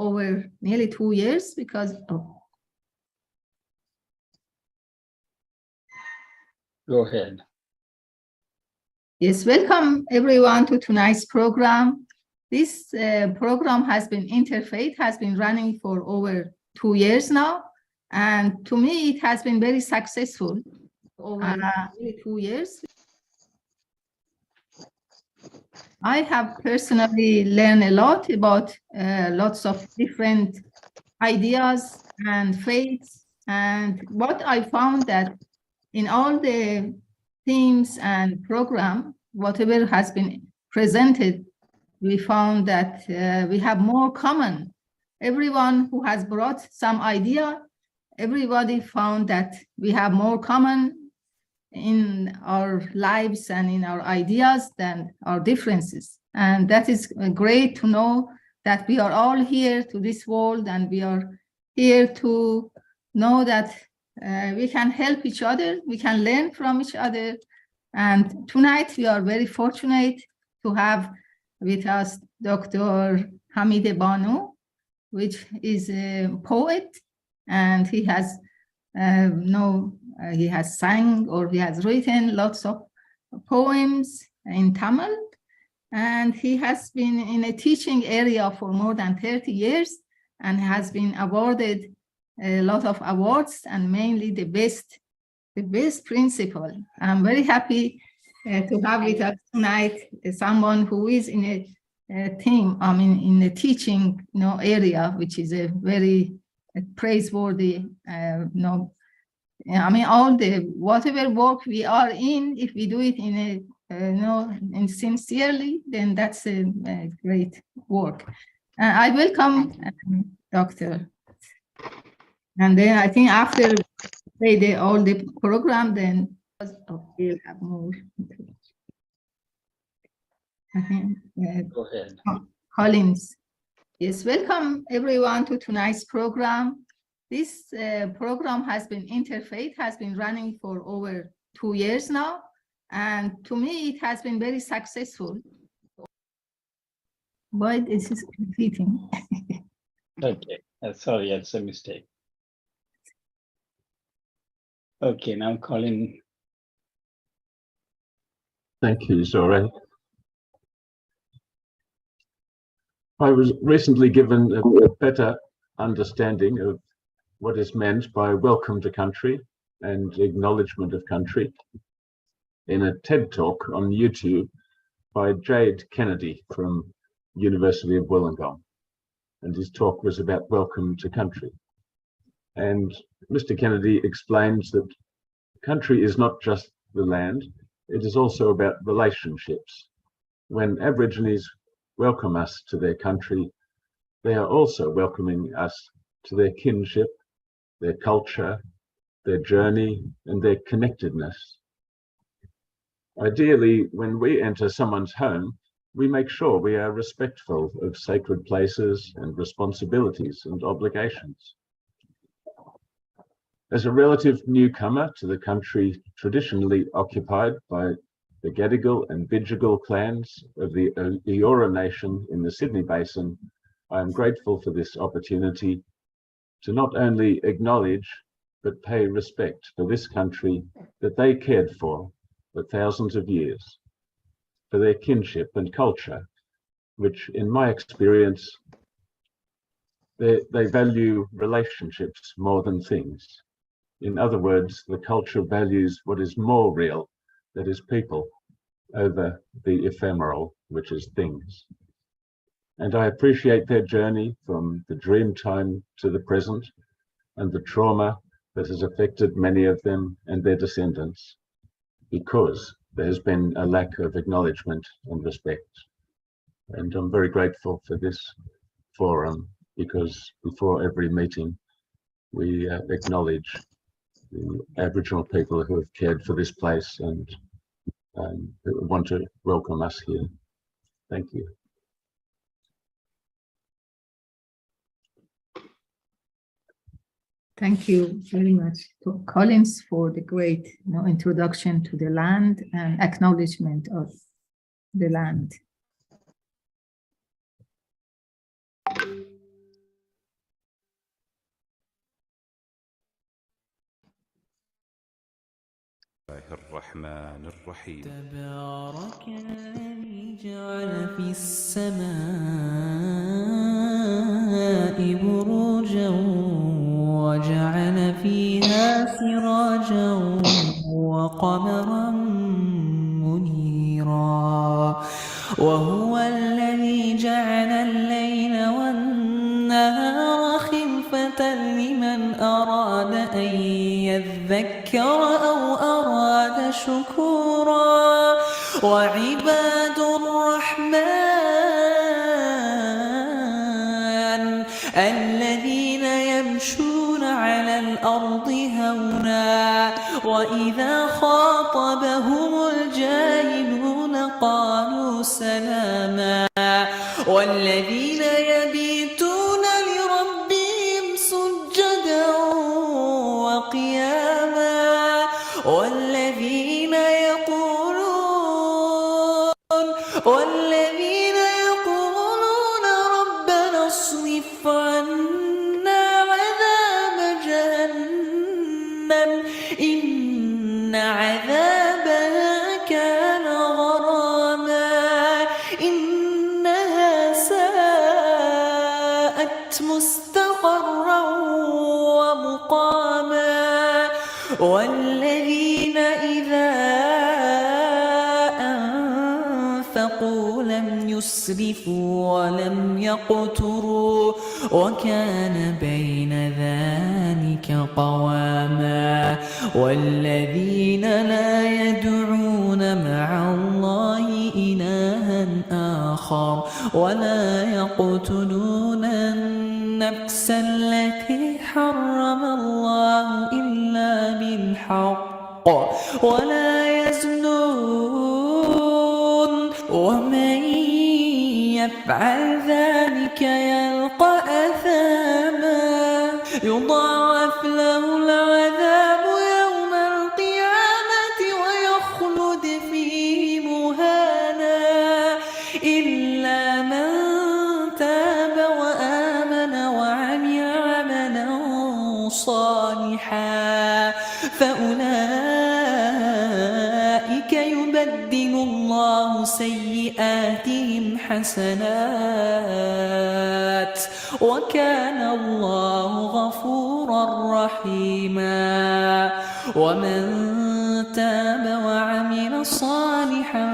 over nearly 2 years because Go ahead. Yes, welcome everyone to tonight's program. This program Interfaith has been running for over 2 years now. And to me, it has been very successful over 2 years. I have personally learned a lot about lots of different ideas and faiths. And what I found that in all the themes and program, whatever has been presented, we found that we have more common. Everyone who has brought some idea, everybody found that we have more common in our lives and in our ideas than our differences. And that is great to know that we are all here to this world, and we are here to know that we can help each other, we can learn from each other. And tonight we are very fortunate to have with us Dr. Hamid Banu, which is a poet, and he has he has sang or he has written lots of poems in Tamil, and he has been in a teaching area for more than 30 years and has been awarded a lot of awards, and mainly the best principal. I'm very happy to have with us tonight someone who is in a team, in the teaching area, which is a very praiseworthy all the whatever work we are in, if we do it in and sincerely, then that's a great work. I welcome Dr. And then I think after all the program, then we'll have more. I think Go ahead. Collins. Yes, welcome everyone to tonight's program. This program Interfaith has been running for over 2 years now. And to me, it has been very successful. Why this is repeating? Okay, sorry, that's a mistake. Okay, now Colin. Thank you, Zore. I was recently given a better understanding of what is meant by welcome to country and acknowledgement of country in a TED talk on YouTube by Jade Kennedy from University of Wollongong. And his talk was about welcome to country. And Mr. Kennedy explains that country is not just the land, it is also about relationships. When Aborigines welcome us to their country, they are also welcoming us to their kinship, their culture, their journey, and their connectedness. Ideally, when we enter someone's home, we make sure we are respectful of sacred places and responsibilities and obligations. As a relative newcomer to the country traditionally occupied by the Gadigal and Bidjigal clans of the Eora Nation in the Sydney Basin, I am grateful for this opportunity to not only acknowledge but pay respect for this country that they cared for thousands of years, for their kinship and culture, which in my experience, they value relationships more than things. In other words, the culture values what is more real, that is people, over the ephemeral, which is things. And I appreciate their journey from the dream time to the present and the trauma that has affected many of them and their descendants, because there has been a lack of acknowledgement and respect. And I'm very grateful for this forum, because before every meeting, we acknowledge the Aboriginal people who have cared for this place and who want to welcome us here. Thank you. Thank you very much to Collins for the great introduction to the land and acknowledgement of the land. الرحمن الرحيم. تبارك الذي جعل في السماء بروجا وجعل فيها سراجا وقمرا منيرا وهو الذي جعل الليل والنهار خلفة لمن أراد أن يذكر أو أراد شكورا وعباد الرحمن الذين يمشون على الأرض هونا وإذا خاطبهم الجاهلون قالوا سلاما والذين يبيتون لربهم سجدا وقياما والذين يقولون ربنا اصرف عنا عذاب جهنم إن عذابها كان غراما إنها ساءت مستقرا ومقاما والذين إذا أنفقوا لم يسرفوا ولم يقتروا وكان بين ذلك قواما والذين لا يدعون مع الله إلها آخر ولا يقتلون النفس التي حرم الله إلا بالحق ولا يزنون ومن يفعل ذلك يلقى أثاما يضاعف له العذاب يوم القيامة ويخلد فيه مهانا إلا من تاب وآمن وعمل عملا صالحا فأولئك يبدل الله سيئاتهم حسنات وكان الله غفورا رحيما ومن تاب وعمل صالحا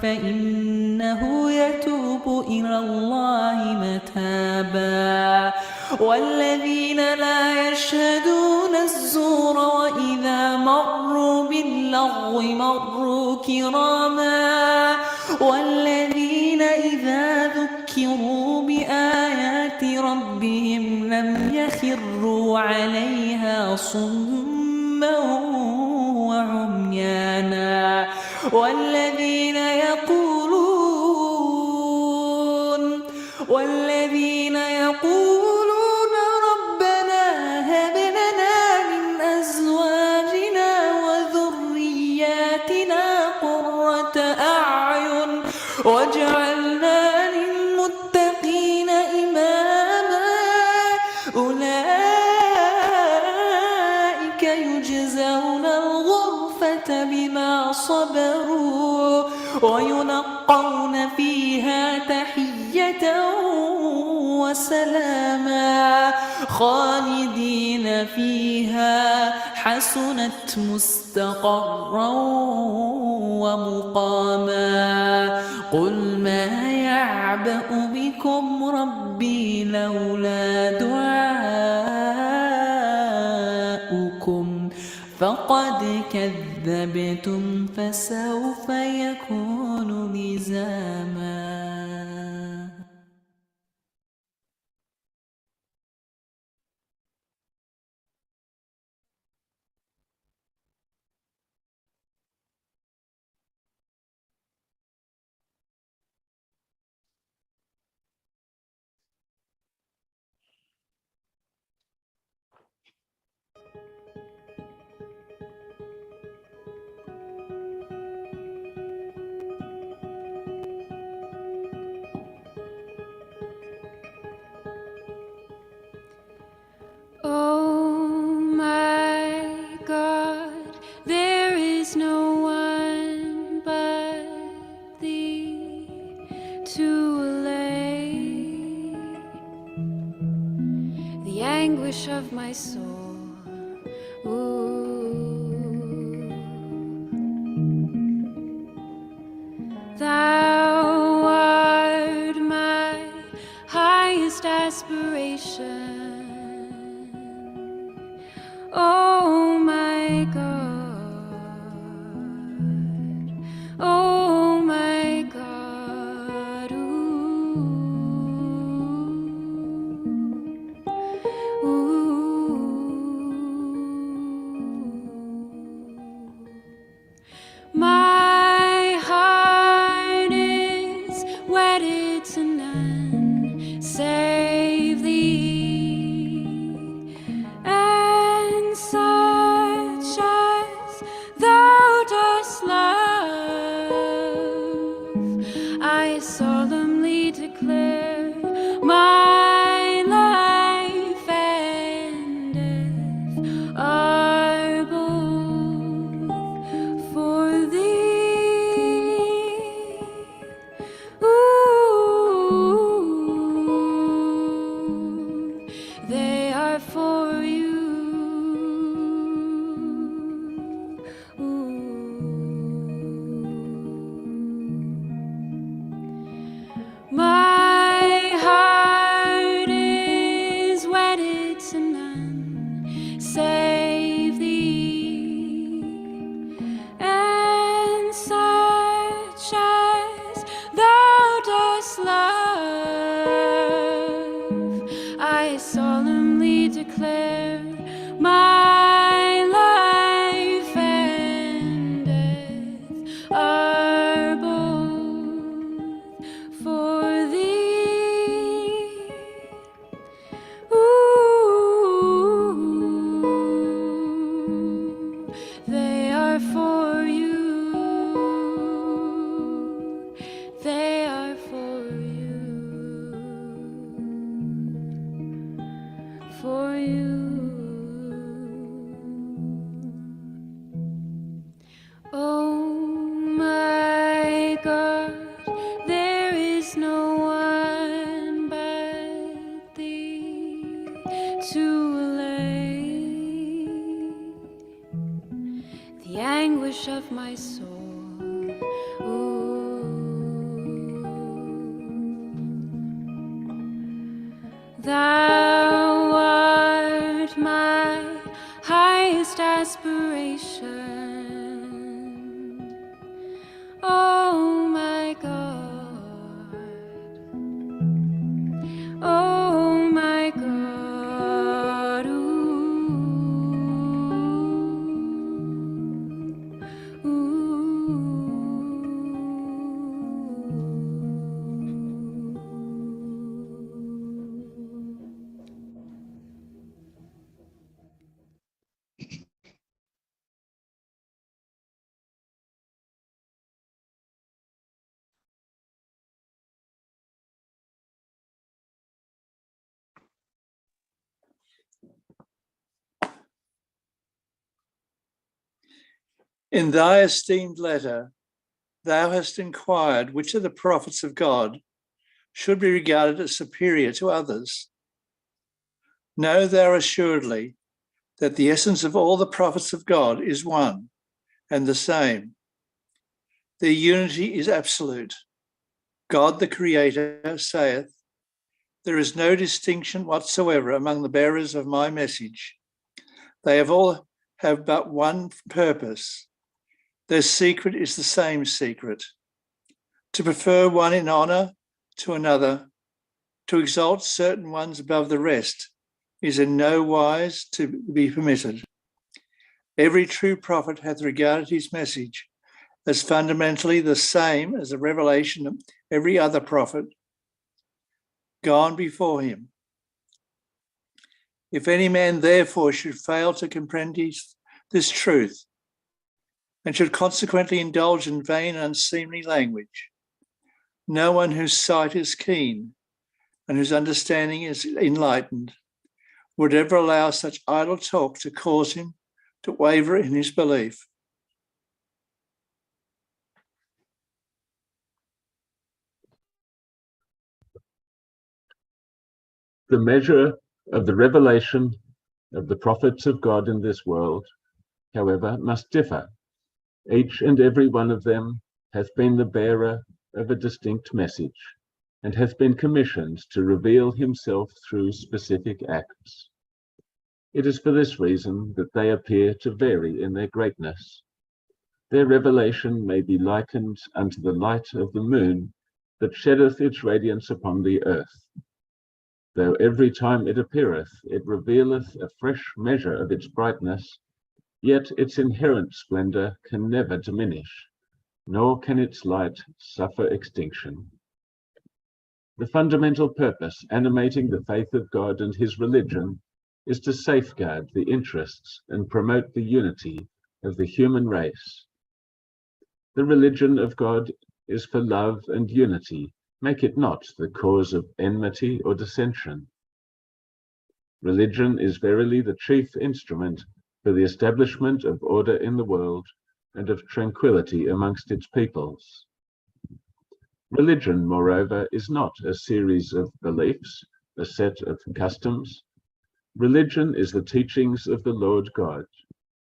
فإنه يتوب إلى الله متابا والذين لا يشهدون الزور وإذا مروا باللغو مروا كراما والذين إذا ذكروا بآيات ربهم لم يخروا عليها صما وعميانا والذين يقولون ربنا هب لنا من أزواجنا وذرياتنا قرة أعين واجعلنا للمتقين إماما أولئك يجزون الغرفة بما صبروا ويلقون فيها تحية وسلاما خالدين فيها حسنت مستقرا ومقاما قل ما يعبأ بكم ربي لولا دعاؤكم فقد كذبتم فسوف يكون لزاما. the anguish of my soul. Ooh. Thou art my highest aspiration. Oh my God, oh my God, ooh, ooh. My heart is wedded to none save thee, and such as thou dost love. I solemnly declare my life and death are both for thee. Ooh, they are for you. Ooh. My heart is wedded to none save thee, and such as thou dost love. I solemnly declare my life and death are both for thee. Ooh, they are for you. They are for you. For you. Oh my God, there is no one but thee to allay the anguish of my soul. Ooh. Thou art my highest aspiration. Oh my God, oh my God, ooh, ooh. In thy esteemed letter, thou hast inquired which of the prophets of God should be regarded as superior to others. Know thou assuredly that the essence of all the prophets of God is one and the same. Their unity is absolute. God the Creator saith, there is no distinction whatsoever among the bearers of my message. They all have but one purpose. Their secret is the same secret. To prefer one in honor to another, to exalt certain ones above the rest, is in no wise to be permitted. Every true prophet hath regarded his message as fundamentally the same as the revelation of every other prophet gone before him. If any man therefore should fail to comprehend this truth, and should consequently indulge in vain and unseemly language, no one whose sight is keen and whose understanding is enlightened would ever allow such idle talk to cause him to waver in his belief. The measure of the revelation of the prophets of God in this world, however, must differ. Each and every one of them hath been the bearer of a distinct message, and hath been commissioned to reveal himself through specific acts. It is for this reason that they appear to vary in their greatness. Their revelation may be likened unto the light of the moon that sheddeth its radiance upon the earth. Though every time it appeareth, it revealeth a fresh measure of its brightness, yet its inherent splendor can never diminish, nor can its light suffer extinction. The fundamental purpose animating the faith of God and his religion is to safeguard the interests and promote the unity of the human race. The religion of God is for love and unity. Make it not the cause of enmity or dissension. Religion is verily the chief instrument for the establishment of order in the world and of tranquility amongst its peoples. Religion, moreover, is not a series of beliefs, a set of customs. Religion is the teachings of the Lord God,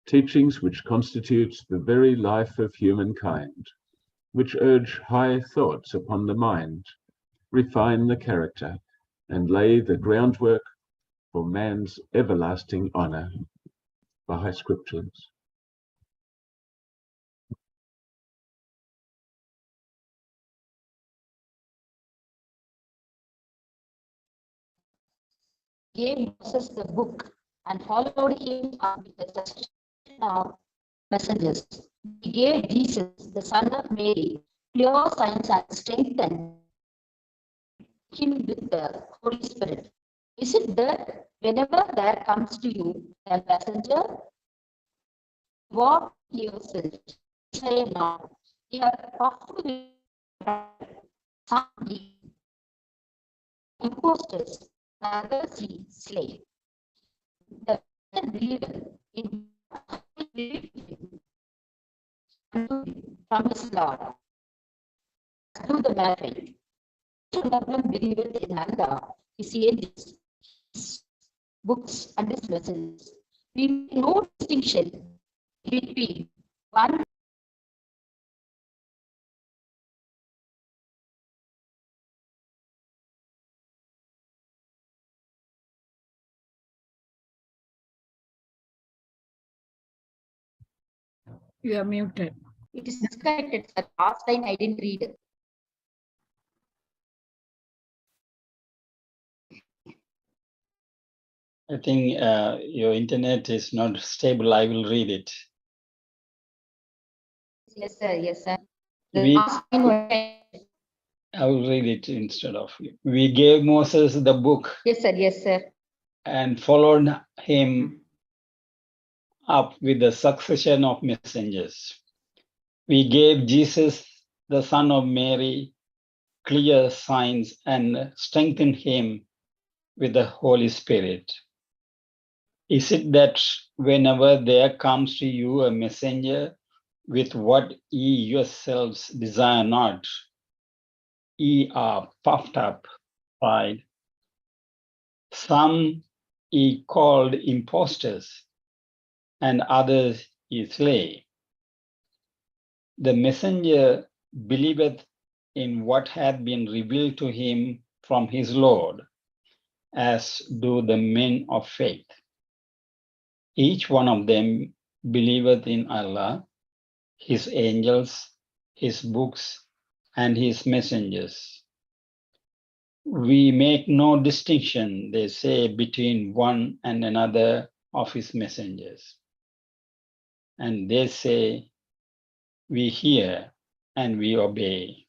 teachings which constitute the very life of humankind, which urge high thoughts upon the mind, refine the character, and lay the groundwork for man's everlasting honor. Baha'i Scriptures. Gave Moses the book and followed him up with the succession of messengers. He gave Jesus, the son of Mary, pure science and strengthened him with the Holy Spirit. Is it that whenever there comes to you a messenger, walk yourself, say not, you are puffed with some impostors, others ye slay. The believer in from his Lord. Do the marriage. Of them believeth in Allah, his angels, his books, and his messages. We make no distinction between one. You are muted. It is disconnected. Sir. Last line I didn't read. I think your internet is not stable. I will read it. Yes, sir. Yes, sir. The We- last line was- I will read it instead of you. We gave Moses the book Yes, sir. Yes, sir. and followed him up with the succession of messengers. We gave Jesus, the son of Mary, clear signs and strengthened him with the Holy Spirit. Is it that whenever there comes to you a messenger with what ye yourselves desire not, ye are puffed up, pride? Some ye called impostors, and others ye slay. The messenger believeth in what hath been revealed to him from his Lord, as do the men of faith. Each one of them believeth in Allah, his angels, his books, and his messengers. We make no distinction, they say, between one and another of his messengers. And they say, we hear and we obey.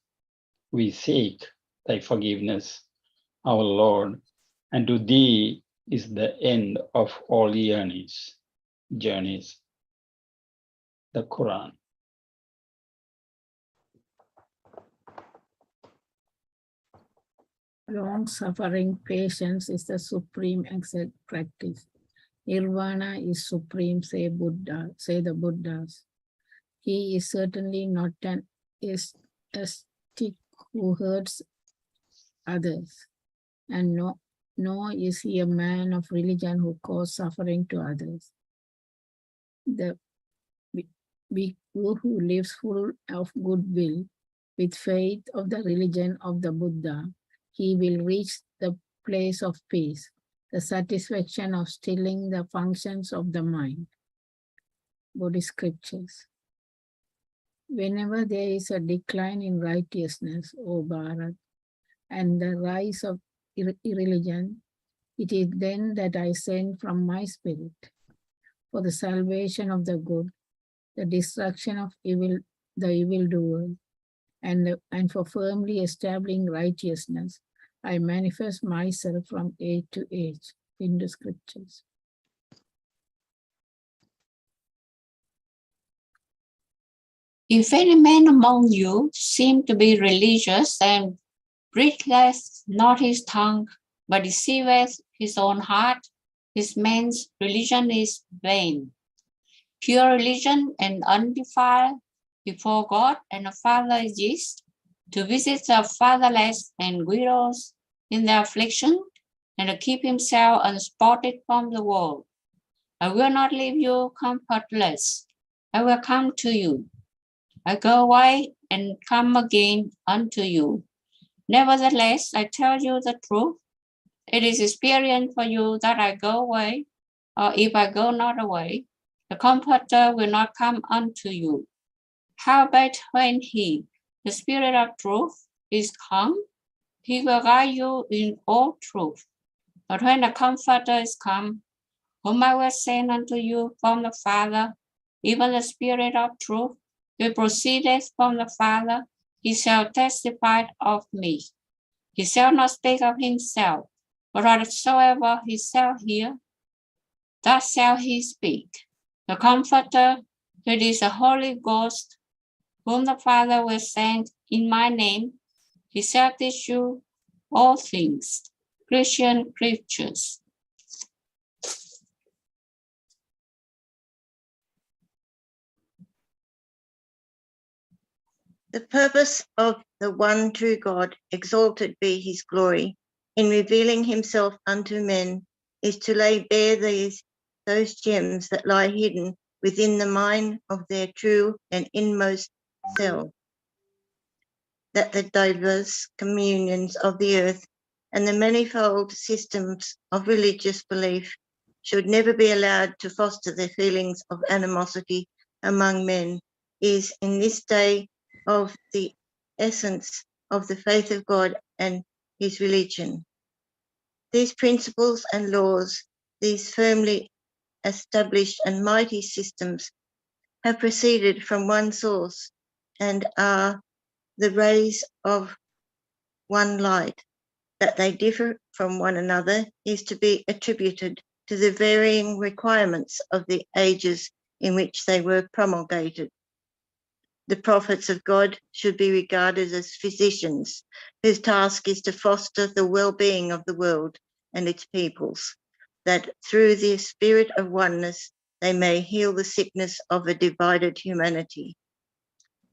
We seek thy forgiveness, our Lord, and to thee is the end of all journeys. The Quran. Long-suffering patience is the supreme exact practice. Nirvana is supreme, say the Buddhas. He is certainly not an ascetic who hurts others, and nor is he a man of religion who causes suffering to others. The bhikkhu who lives full of goodwill with faith of the religion of the Buddha, he will reach the place of peace, the satisfaction of stilling the functions of the mind. Buddhist scriptures. Whenever there is a decline in righteousness, O Bharat, and the rise of irreligion, it is then that I send from my spirit for the salvation of the good, the destruction of the evildoer, and for firmly establishing righteousness, I manifest myself from age to age. Hindu scriptures. If any man among you seem to be religious and bridleth not his tongue, but deceiveth his own heart, his man's religion is vain. Pure religion and undefiled before God and the Father is this, to visit the fatherless and widows in their affliction, and to keep himself unspotted from the world. I will not leave you comfortless. I will come to you. I go away and come again unto you. Nevertheless, I tell you the truth. It is expedient for you that I go away, or if I go not away, the Comforter will not come unto you. Howbeit when he, the Spirit of truth, is come, he will guide you in all truth. But when the Comforter is come, whom I will send unto you from the Father, even the Spirit of truth, which proceedeth from the Father, he shall testify of me. He shall not speak of himself, but whatsoever he shall hear, that shall he speak. The Comforter, it is the Holy Ghost, whom the Father will send in my name, he shall teach you all things. Christian scriptures. The purpose of the one true God, exalted be his glory, in revealing himself unto men, is to lay bare those gems that lie hidden within the mind of their true and inmost self, that the diverse communions of the earth and the manifold systems of religious belief should never be allowed to foster the feelings of animosity among men, is in this day of the essence of the faith of God and his religion. These principles and laws, these firmly established and mighty systems, have proceeded from one source and are the rays of one light. That they differ from one another is to be attributed to the varying requirements of the ages in which they were promulgated. The prophets of God should be regarded as physicians, whose task is to foster the well-being of the world and its peoples, that through the spirit of oneness they may heal the sickness of a divided humanity.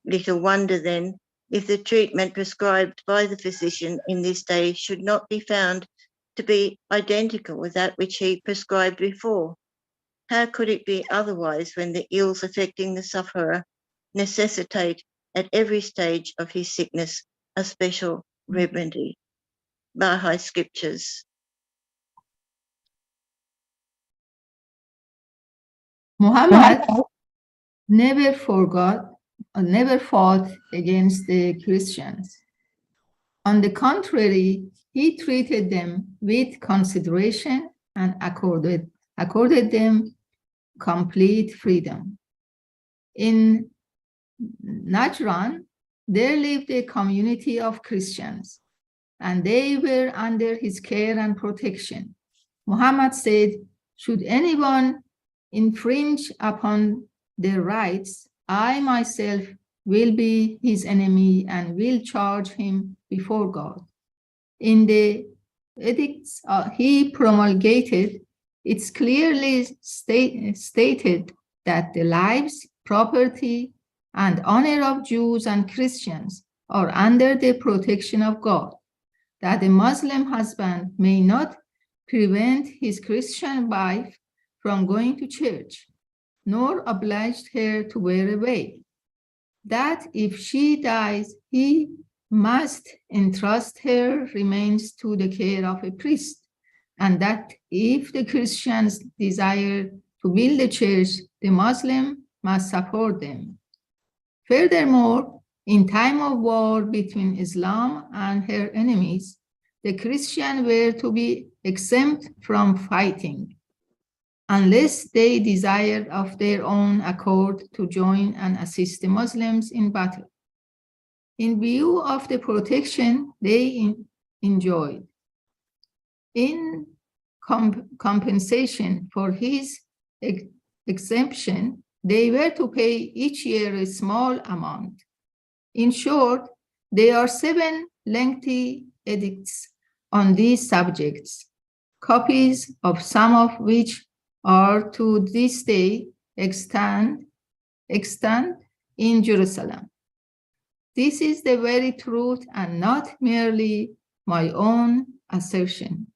Little wonder then, if the treatment prescribed by the physician in this day should not be found to be identical with that which he prescribed before. How could it be otherwise when the ills affecting the sufferer necessitate at every stage of his sickness a special remedy? Baha'i Scriptures. Muhammad never fought against the Christians. On the contrary, he treated them with consideration and accorded them complete freedom. In Najran, there lived a community of Christians, and they were under his care and protection. Muhammad said, should anyone infringe upon their rights, I myself will be his enemy and will charge him before God. In the edicts he promulgated, it's clearly stated that the lives, property, and honor of Jews and Christians are under the protection of God, that a Muslim husband may not prevent his Christian wife from going to church, nor obliged her to wear a veil. That if she dies, he must entrust her remains to the care of a priest, and that if the Christians desire to build a church, the Muslim must support them. Furthermore, in time of war between Islam and her enemies, the Christians were to be exempt from fighting, unless they desired of their own accord to join and assist the Muslims in battle. In view of the protection they enjoyed, in compensation for his exemption, they were to pay each year a small amount. In short, there are 7 lengthy edicts on these subjects, copies of some of which are to this day extant in Jerusalem. This is the very truth and not merely my own assertion.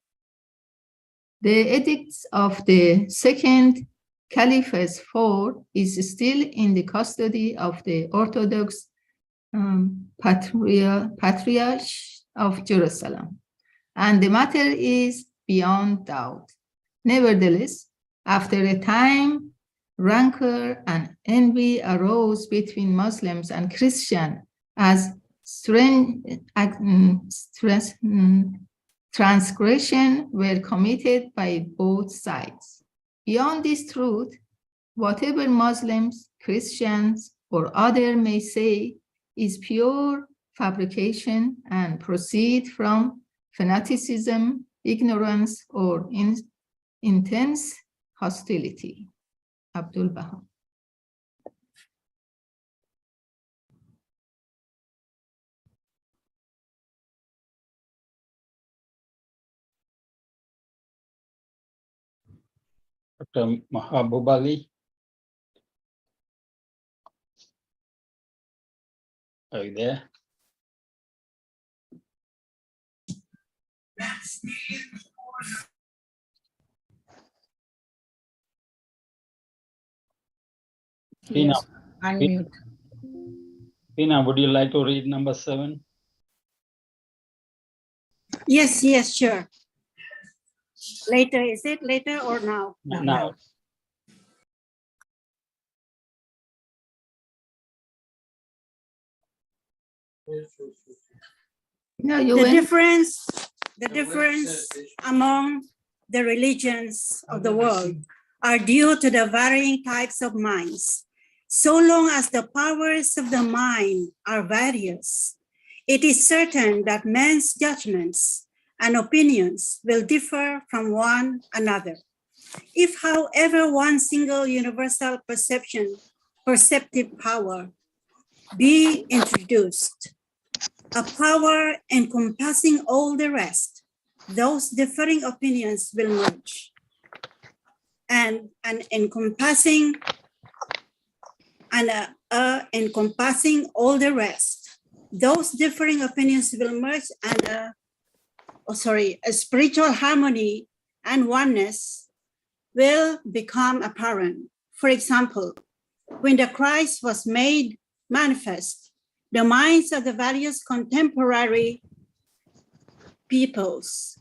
The edicts of the second Caliphate IV is still in the custody of the Orthodox Patriarch of Jerusalem, and the matter is beyond doubt. Nevertheless, after a time, rancor and envy arose between Muslims and Christians as transgression were committed by both sides. Beyond this truth, whatever Muslims, Christians, or others may say is pure fabrication and proceed from fanaticism, ignorance, or intense hostility. Abdul Baha. Dr. Mahabub Ali. Are you there? Pina, Yes, unmute. Pina, would you like to read number 7? Yes, yes, sure. Later, is it later or now? Now. No, you The went. difference among the religions of the world are due to the varying types of minds. So long as the powers of the mind are various, it is certain that men's judgments and opinions will differ from one another. If, however, one single universal perceptive power be introduced, a power encompassing all the rest, those differing opinions will merge. And encompassing all the rest, those differing opinions will merge, and a spiritual harmony and oneness will become apparent. For example, when the Christ was made manifest, the minds of the various contemporary peoples,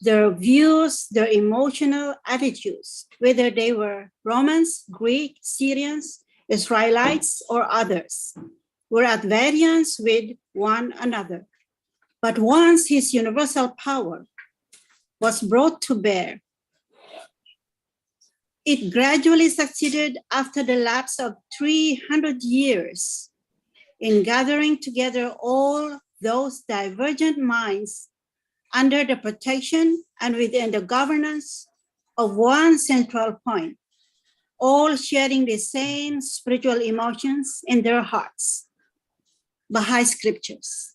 their views, their emotional attitudes, whether they were Romans, Greek, Syrians, Israelites, or others, were at variance with one another. But once his universal power was brought to bear, it gradually succeeded after the lapse of 300 years in gathering together all those divergent minds under the protection and within the governance of one central point, all sharing the same spiritual emotions in their hearts. Baha'i Scriptures.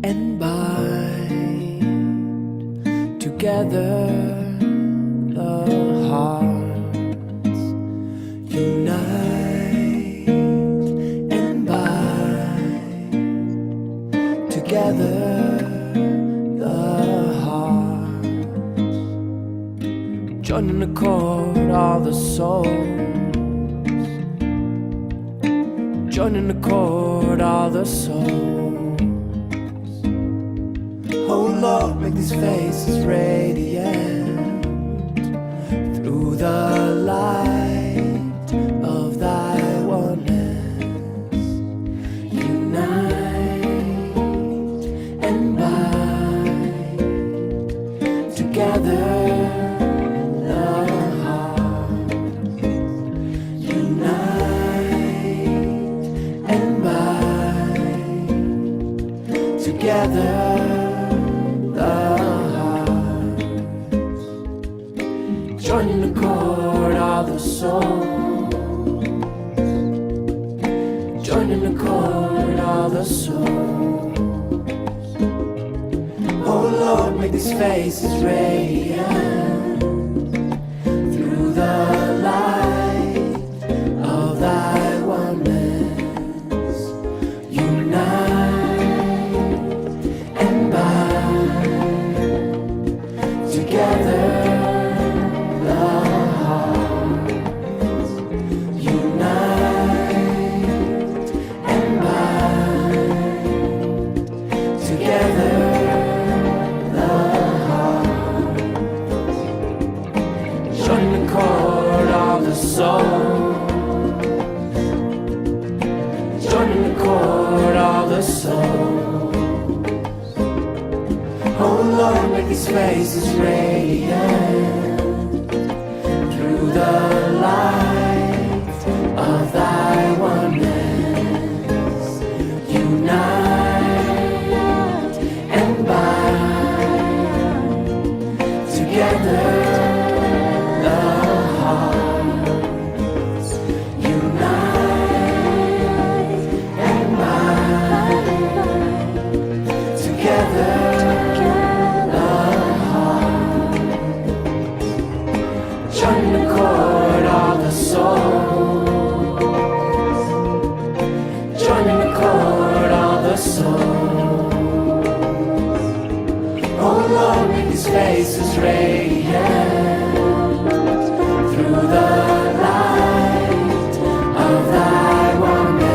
and bind together the hearts. Unite and bind together the hearts. Join in the chord all the souls. Join in the chord all the souls. Oh Lord, make these faces radiant through the light of thy oneness. Unite and bind together the heart. Unite and bind together the heart. Join in the chord all the souls. Join in the chord all the souls. Oh Lord, make these faces radiant through the light of thy oneness. Unite and bind together the hearts. Unite and bind together the hearts. Join the chord of the soul. Join the chord of the soul. Oh Lord, make these faces radiant through the light of thy oneness. Unite and bind together the hearts. Unite and bind together the heart. Join the chord of the souls. Join in the chord of the souls. Oh Lord, make these faces radiant through the light of thy oneness.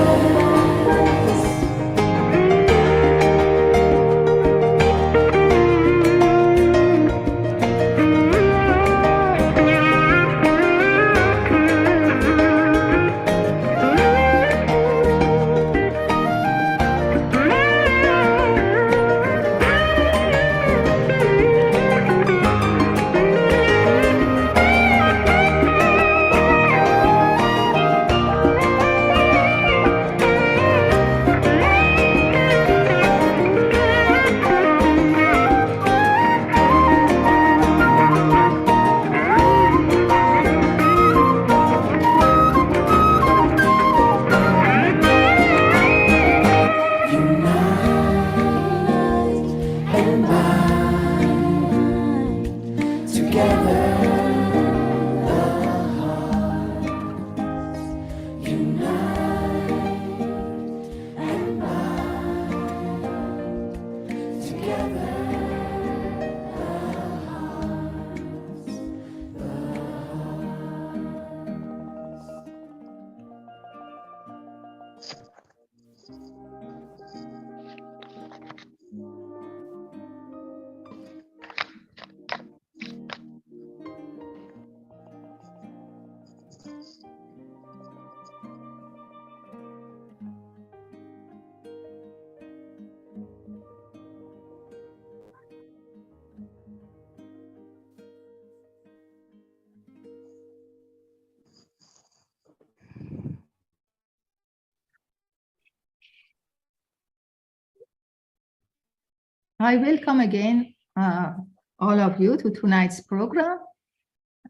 I welcome again all of you to tonight's program,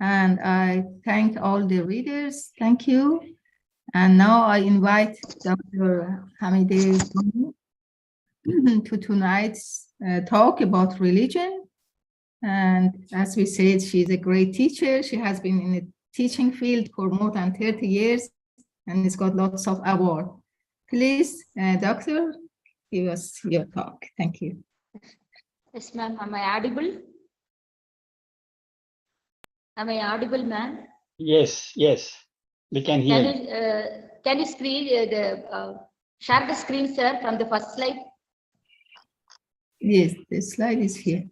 and I thank all the readers. Thank you. And now I invite Dr. Hamide to tonight's talk about religion. And as we said, she's a great teacher. She has been in the teaching field for more than 30 years and has got lots of awards. Please, Doctor, give us your talk. Thank you. Yes, ma'am. Am I audible? Am I audible, ma'am? Yes, yes, we can hear you. Can you share the screen, sir, from the first slide? Yes, the slide is here.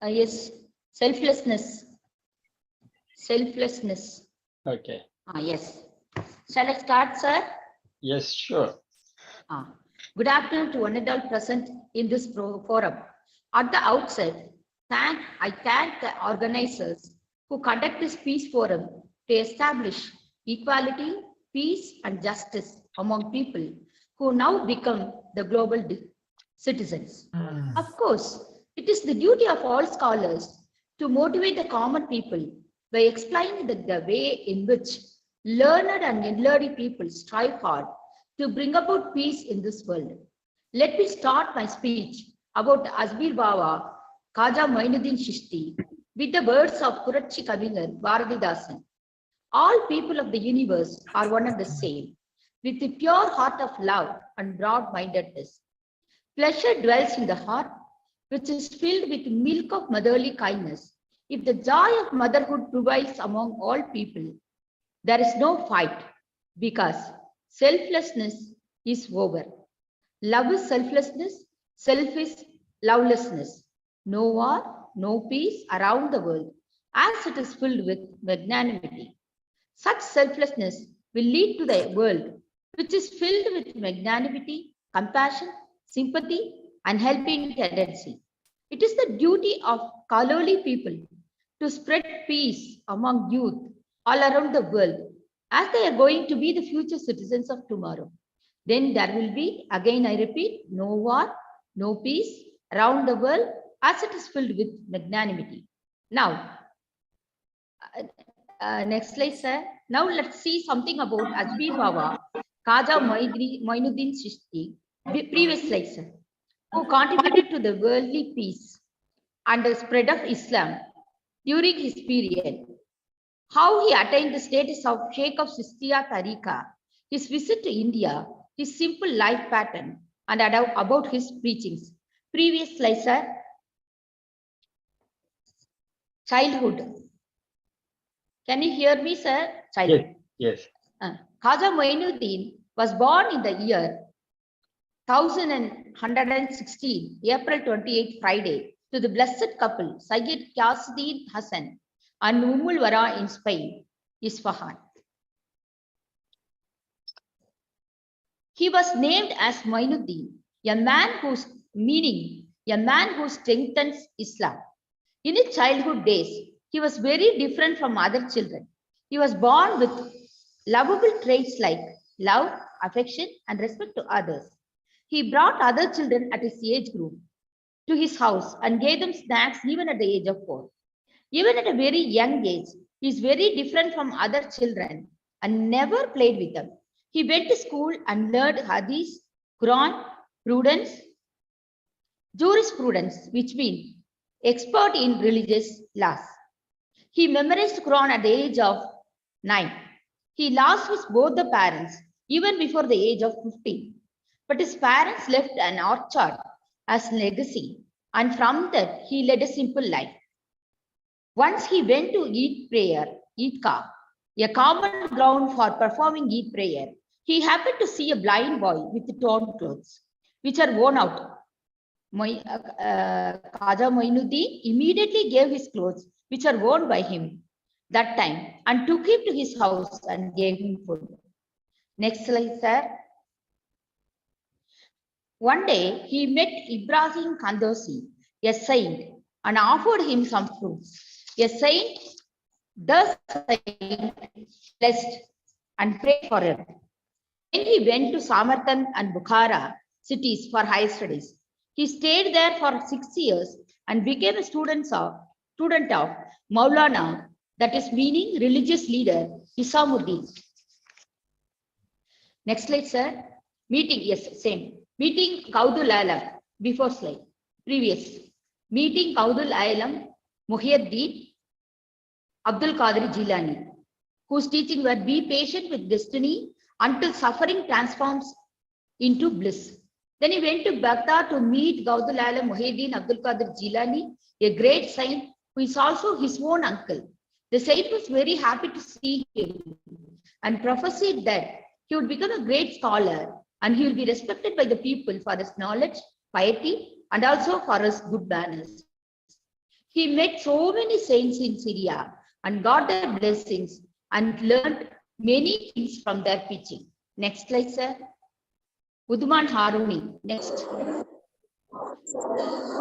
Yes, selflessness. Selflessness. Okay. Yes. Shall I start, sir? Yes, sure. Good afternoon to one and all present in this forum. At the outset, I thank the organizers who conduct this peace forum to establish equality, peace, and justice among people who now become the global citizens. Of course, it is the duty of all scholars to motivate the common people by explaining the way in which learned and unlearned people strive hard to bring about peace in this world. Let me start my speech about Asbir Baba Khaja Moinuddin Chishti with the words of Puratchi Kavinar Bharatidasan. All people of the universe are one and the same, with the pure heart of love and broad-mindedness. Pleasure dwells in the heart, which is filled with milk of motherly kindness. If the joy of motherhood prevails among all people, there is no fight, because selflessness is over. Love is selflessness, self is lovelessness. No war, no peace around the world, as it is filled with magnanimity. Such selflessness will lead to the world, which is filled with magnanimity, compassion, sympathy, and helping tendency. It is the duty of scholarly people to spread peace among youth all around the world, as they are going to be the future citizens of tomorrow. Then there will be, again I repeat, no war, no peace around the world, as it is filled with magnanimity. Now, next slide, sir. Now let's see something about Asbir Baba Khaja Moinuddin Chishti, previous slide, sir, who contributed to the worldly peace and the spread of Islam during his period. How he attained the status of Sheikh of Chistiya Tariqa, his visit to India, his simple life pattern, and about his preachings. Previous slide, sir. Childhood. Can you hear me, sir? Childhood. Yes. Khaja Moinuddin was born in the year 1116, April 28, Friday, to the blessed couple Sayyid Qasdin Hassan and Ummul Wara in Spain, Isfahan. He was named as Moinuddin, a man who strengthens Islam. In his childhood days, he was very different from other children. He was born with lovable traits like love, affection, and respect to others. He brought other children at his age group to his house and gave them snacks even at the age of 4. Even at a very young age, he is very different from other children and never played with them. He went to school and learned Hadith, Quran, jurisprudence, which means expert in religious laws. He memorized Quran at the age of 9. He lost both the parents even before the age of 15. But his parents left an orchard as legacy, and from that he led a simple life. Once he went to Eid prayer, Eidgah, a common ground for performing Eid prayer. He happened to see a blind boy with torn clothes, which are worn out. Khaja Moinuddin immediately gave his clothes, which are worn by him that time, and took him to his house and gave him food. Next slide, sir. One day, he met Ibrahim Kandosi, a saint, and offered him some fruits. A saint, the saint, blessed and prayed for him. Then he went to Samarkand and Bukhara cities for higher studies. He stayed there for 6 years and became a student of Maulana, that is meaning religious leader, Isamuddin. Next slide, sir. Meeting, yes, same. Meeting Kaudul Alam, before slide, previous. Meeting Kaudul Alam, Muhyiddin Abdul Qadir Jilani, whose teaching were be patient with destiny until suffering transforms into bliss. Then he went to Baghdad to meet Gaudul Alam Muhyiddin Abdul Qadir Jilani, a great saint who is also his own uncle. The saint was very happy to see him and prophesied that he would become a great scholar and he will be respected by the people for his knowledge, piety, and also for his good manners. He met so many saints in Syria and got their blessings and learned many things from their teaching. Next slide, sir. Uthman Haruni. Next.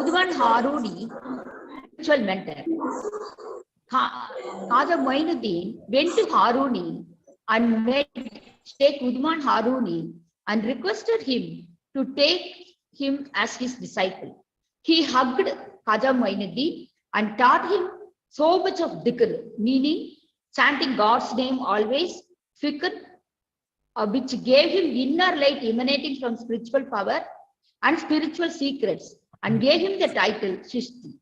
Uthman Haruni, spiritual mentor. Khaja Moinuddin went to Haruni and met Sheikh Uthman Haruni and requested him to take him as his disciple. He hugged Khaja Moinuddin and taught him so much of dhikr, meaning chanting God's name always, fikr, which gave him inner light emanating from spiritual power and spiritual secrets, and gave him the title Shishti.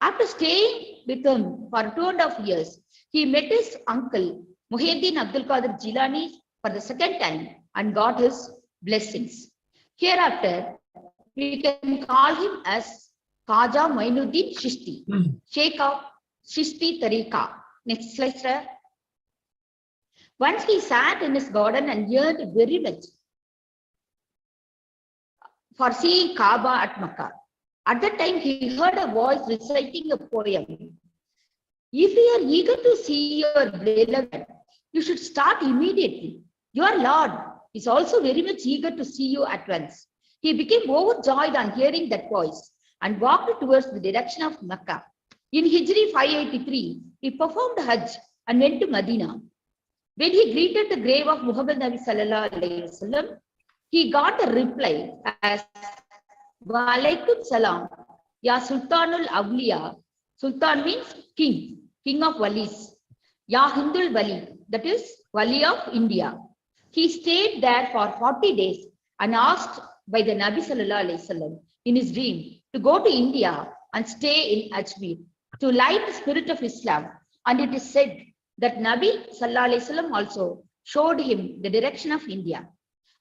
After staying with him for 2.5 years, he met his uncle Muhyiddin Abdul Qadir Jilani for the second time and got his blessings. Hereafter, we can call him as Khaja Moinuddin Shishti, Sheikh of Shishti Tariqa. Next slide, sir. Once he sat in his garden and yearned very much for seeing Kaaba at Makkah. At that time, he heard a voice reciting a poem. If you are eager to see your beloved, you should start immediately. Your Lord is also very much eager to see you at once. He became overjoyed on hearing that voice and walked towards the direction of Makkah. In Hijri 583, he performed Hajj and went to Medina. When he greeted the grave of Muhammad Nabi Sallallahu Alaihi Wasallam, he got a reply as Walaikum Salam, Ya Sultanul Awliya. Sultan means king, king of Walis. Ya Hindul Wali, that is Wali of India. He stayed there for 40 days and asked by the Nabi Sallallahu Alaihi Wasallam in his dream to go to India and stay in Ajmer to light the spirit of Islam. And it is said that Nabi Sallallahu Alaihi Wasallam also showed him the direction of India.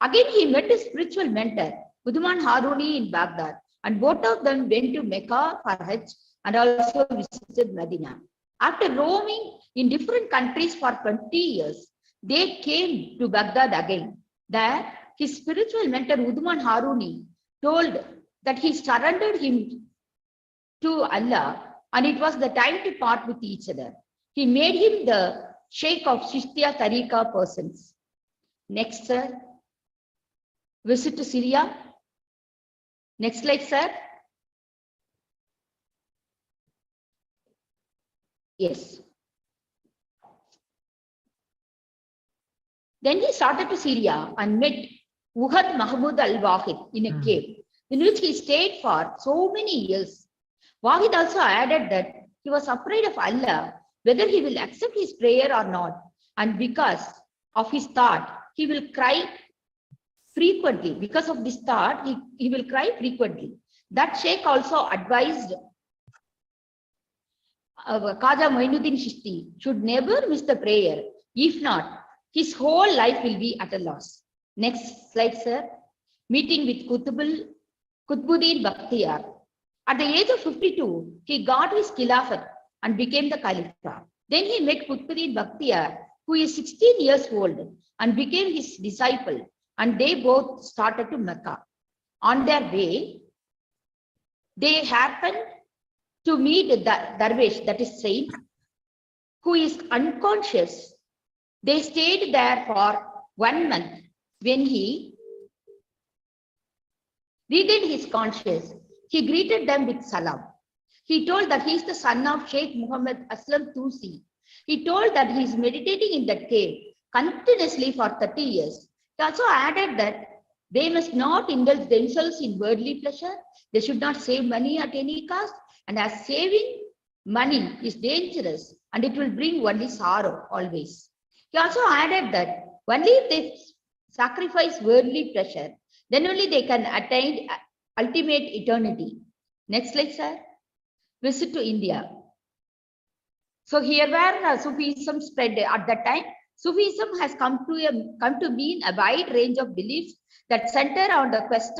Again, he met his spiritual mentor, Uthman Haruni in Baghdad, and both of them went to Mecca for Hajj and also visited Medina. After roaming in different countries for 20 years, they came to Baghdad again. There, his spiritual mentor, Uthman Haruni, told that he surrendered him to Allah and it was the time to part with each other. He made him the Sheikh of Shishtiya Tariqa persons. Next, sir. Visit to Syria. Next slide, sir. Yes. Then he started to Syria and met Wuhad Mahmud al-Wahid in a cave, in which he stayed for so many years. Wahid also added that he was afraid of Allah, whether he will accept his prayer or not. And because of his thought, he will cry frequently. Because of this thought, he will cry frequently. That Sheikh also advised Khaja Moinuddin Shishti should never miss the prayer. If not, his whole life will be at a loss. Next slide, sir. Meeting with Qutbuddin Bakhtiyar. At the age of 52, he got his Khilafat and became the Khalifa. Then he met Qutbuddin Bakhtiyar, who is 16 years old, and became his disciple, and they both started to Mecca. On their way, they happened to meet the Darwish, that is saint, who is unconscious. They stayed there for 1 month. When he regained his consciousness, he greeted them with salam. He told that he is the son of Sheikh Muhammad Aslam Tusi. He told that he is meditating in that cave continuously for 30 years. He also added that they must not indulge themselves in worldly pleasure. They should not save money at any cost. And as saving money is dangerous and it will bring only sorrow always. He also added that only if they sacrifice worldly pleasure, then only they can attain ultimate eternity. Next slide, sir. Visit to India. So here where Sufism spread at that time, Sufism has come to be in a wide range of beliefs that center on the quest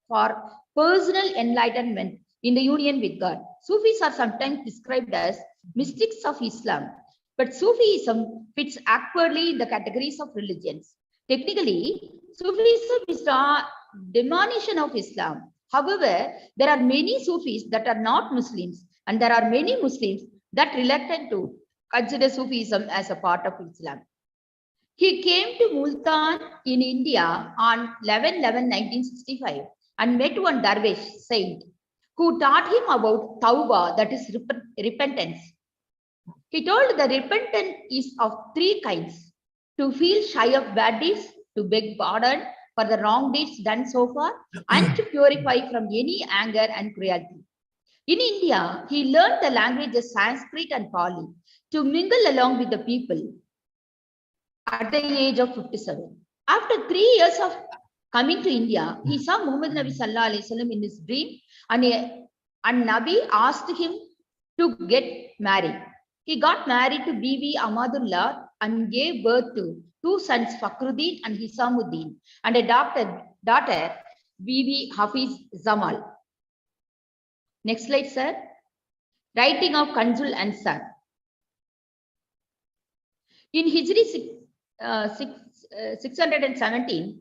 for personal enlightenment in the union with God. Sufis are sometimes described as mystics of Islam, but Sufism fits awkwardly in the categories of religions. Technically, Sufism is the diminution of Islam. However, there are many Sufis that are not Muslims, and there are many Muslims that reluctant to consider Sufism as a part of Islam. He came to Multan in India on 11/11/1965 and met one Darwish saint who taught him about Tawbah, that is repentance. He told the repentance is of three kinds: to feel shy of bad deeds, to beg pardon for the wrong deeds done so far, and to purify from any anger and cruelty. In India, he learned the languages Sanskrit and Pali to mingle along with the people at the age of 57. After 3 years of coming to India, he saw Muhammad Nabi Sallallahu Alaihi Wasallam in his dream, and Nabi asked him to get married. He got married to Bibi Ahmadullah and gave birth to two sons, Fakhruddin and Hisamuddin, and a daughter Bibi Hafiz Zamal. Next slide, sir. Writing of Kanzul Ansar. In Hijri 617,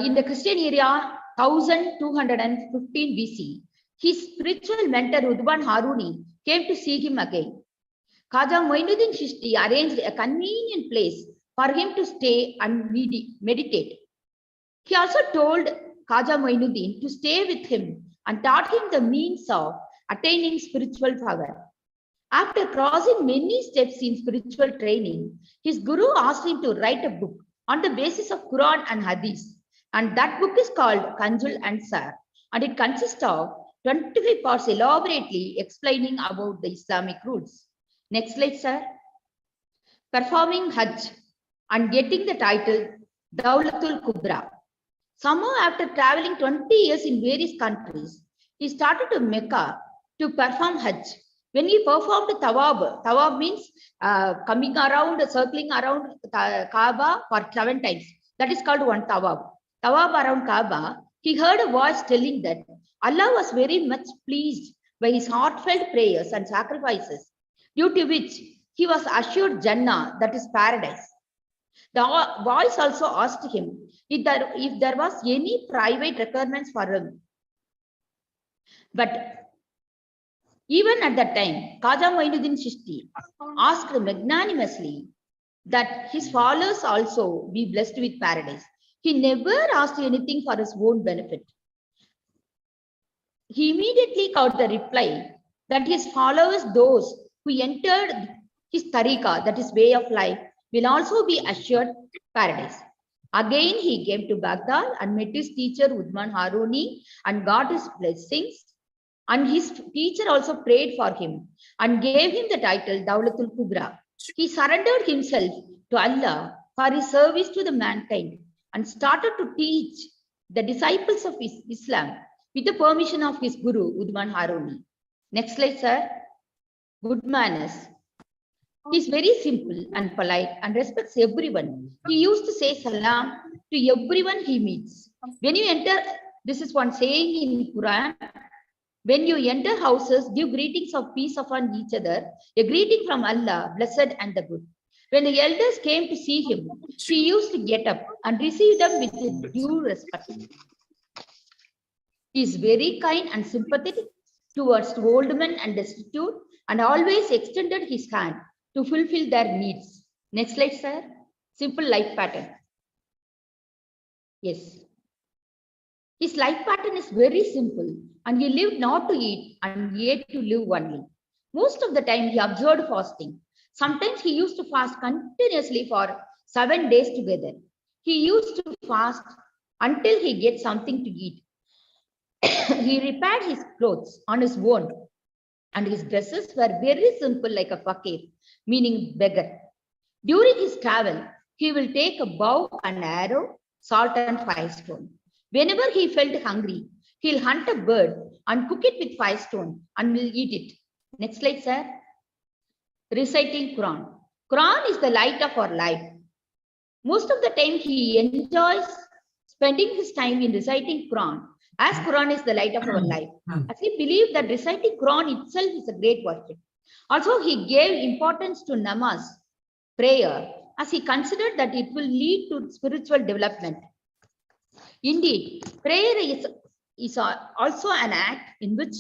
in the Christian era 1215 BC, his spiritual mentor Udban Haruni came to see him again. Khaja Moinuddin Chishti arranged a convenient place for him to stay and meditate. He also told Khaja Moinuddin to stay with him and taught him the means of attaining spiritual power. After crossing many steps in spiritual training, his guru asked him to write a book on the basis of Quran and Hadith, and that book is called Kanzul Ansar, and it consists of 25 parts elaborately explaining about the Islamic rules. Next slide, sir. Performing Hajj and getting the title Dawlatul Kubra. Somehow, after traveling 20 years in various countries, he started to Mecca to perform Hajj. When he performed Tawab means coming around, circling around Kaaba for 7 times. That is called one Tawab. Tawab around Kaaba, he heard a voice telling that Allah was very much pleased by his heartfelt prayers and sacrifices, due to which he was assured Jannah, that is paradise. The voice also asked him if there was any private requirements for him. But even at that time, Khaja Moinuddin Chishti asked magnanimously that his followers also be blessed with paradise. He never asked anything for his own benefit. He immediately got the reply that his followers, those who entered his tariqah, that is way of life, will also be assured paradise. Again, he came to Baghdad and met his teacher Udman Haruni and got his blessings. And his teacher also prayed for him and gave him the title Dawlatul Kubra. He surrendered himself to Allah for his service to the mankind and started to teach the disciples of Islam with the permission of his guru Udman Haruni. Next slide, sir. Good manners. He is very simple and polite and respects everyone. He used to say salam to everyone he meets. When you enter, this is one saying in Quran, when you enter houses, give greetings of peace upon each other, a greeting from Allah, blessed and the good. When the elders came to see him, he used to get up and receive them with due respect. He is very kind and sympathetic towards old men and destitute, and always extended his hand to fulfill their needs. Next slide, sir. Simple life pattern. Yes. His life pattern is very simple, and he lived not to eat and ate to live only. Most of the time, he observed fasting. Sometimes he used to fast continuously for 7 days together. He used to fast until he gets something to eat. He repaired his clothes on his own, and his dresses were very simple, like a fakir, meaning beggar. During his travel, He will take a bow and arrow, salt and firestone. Whenever he felt hungry, he'll hunt a bird and cook it with firestone and will eat it. Next slide, sir. Reciting Quran. Quran is the light of our life. Most of the time he enjoys spending his time in reciting Quran, as Quran is the light of our life. As he believed that reciting Quran itself is a great worship. Also, he gave importance to namaz, prayer, as he considered that it will lead to spiritual development. Indeed, prayer is also an act in which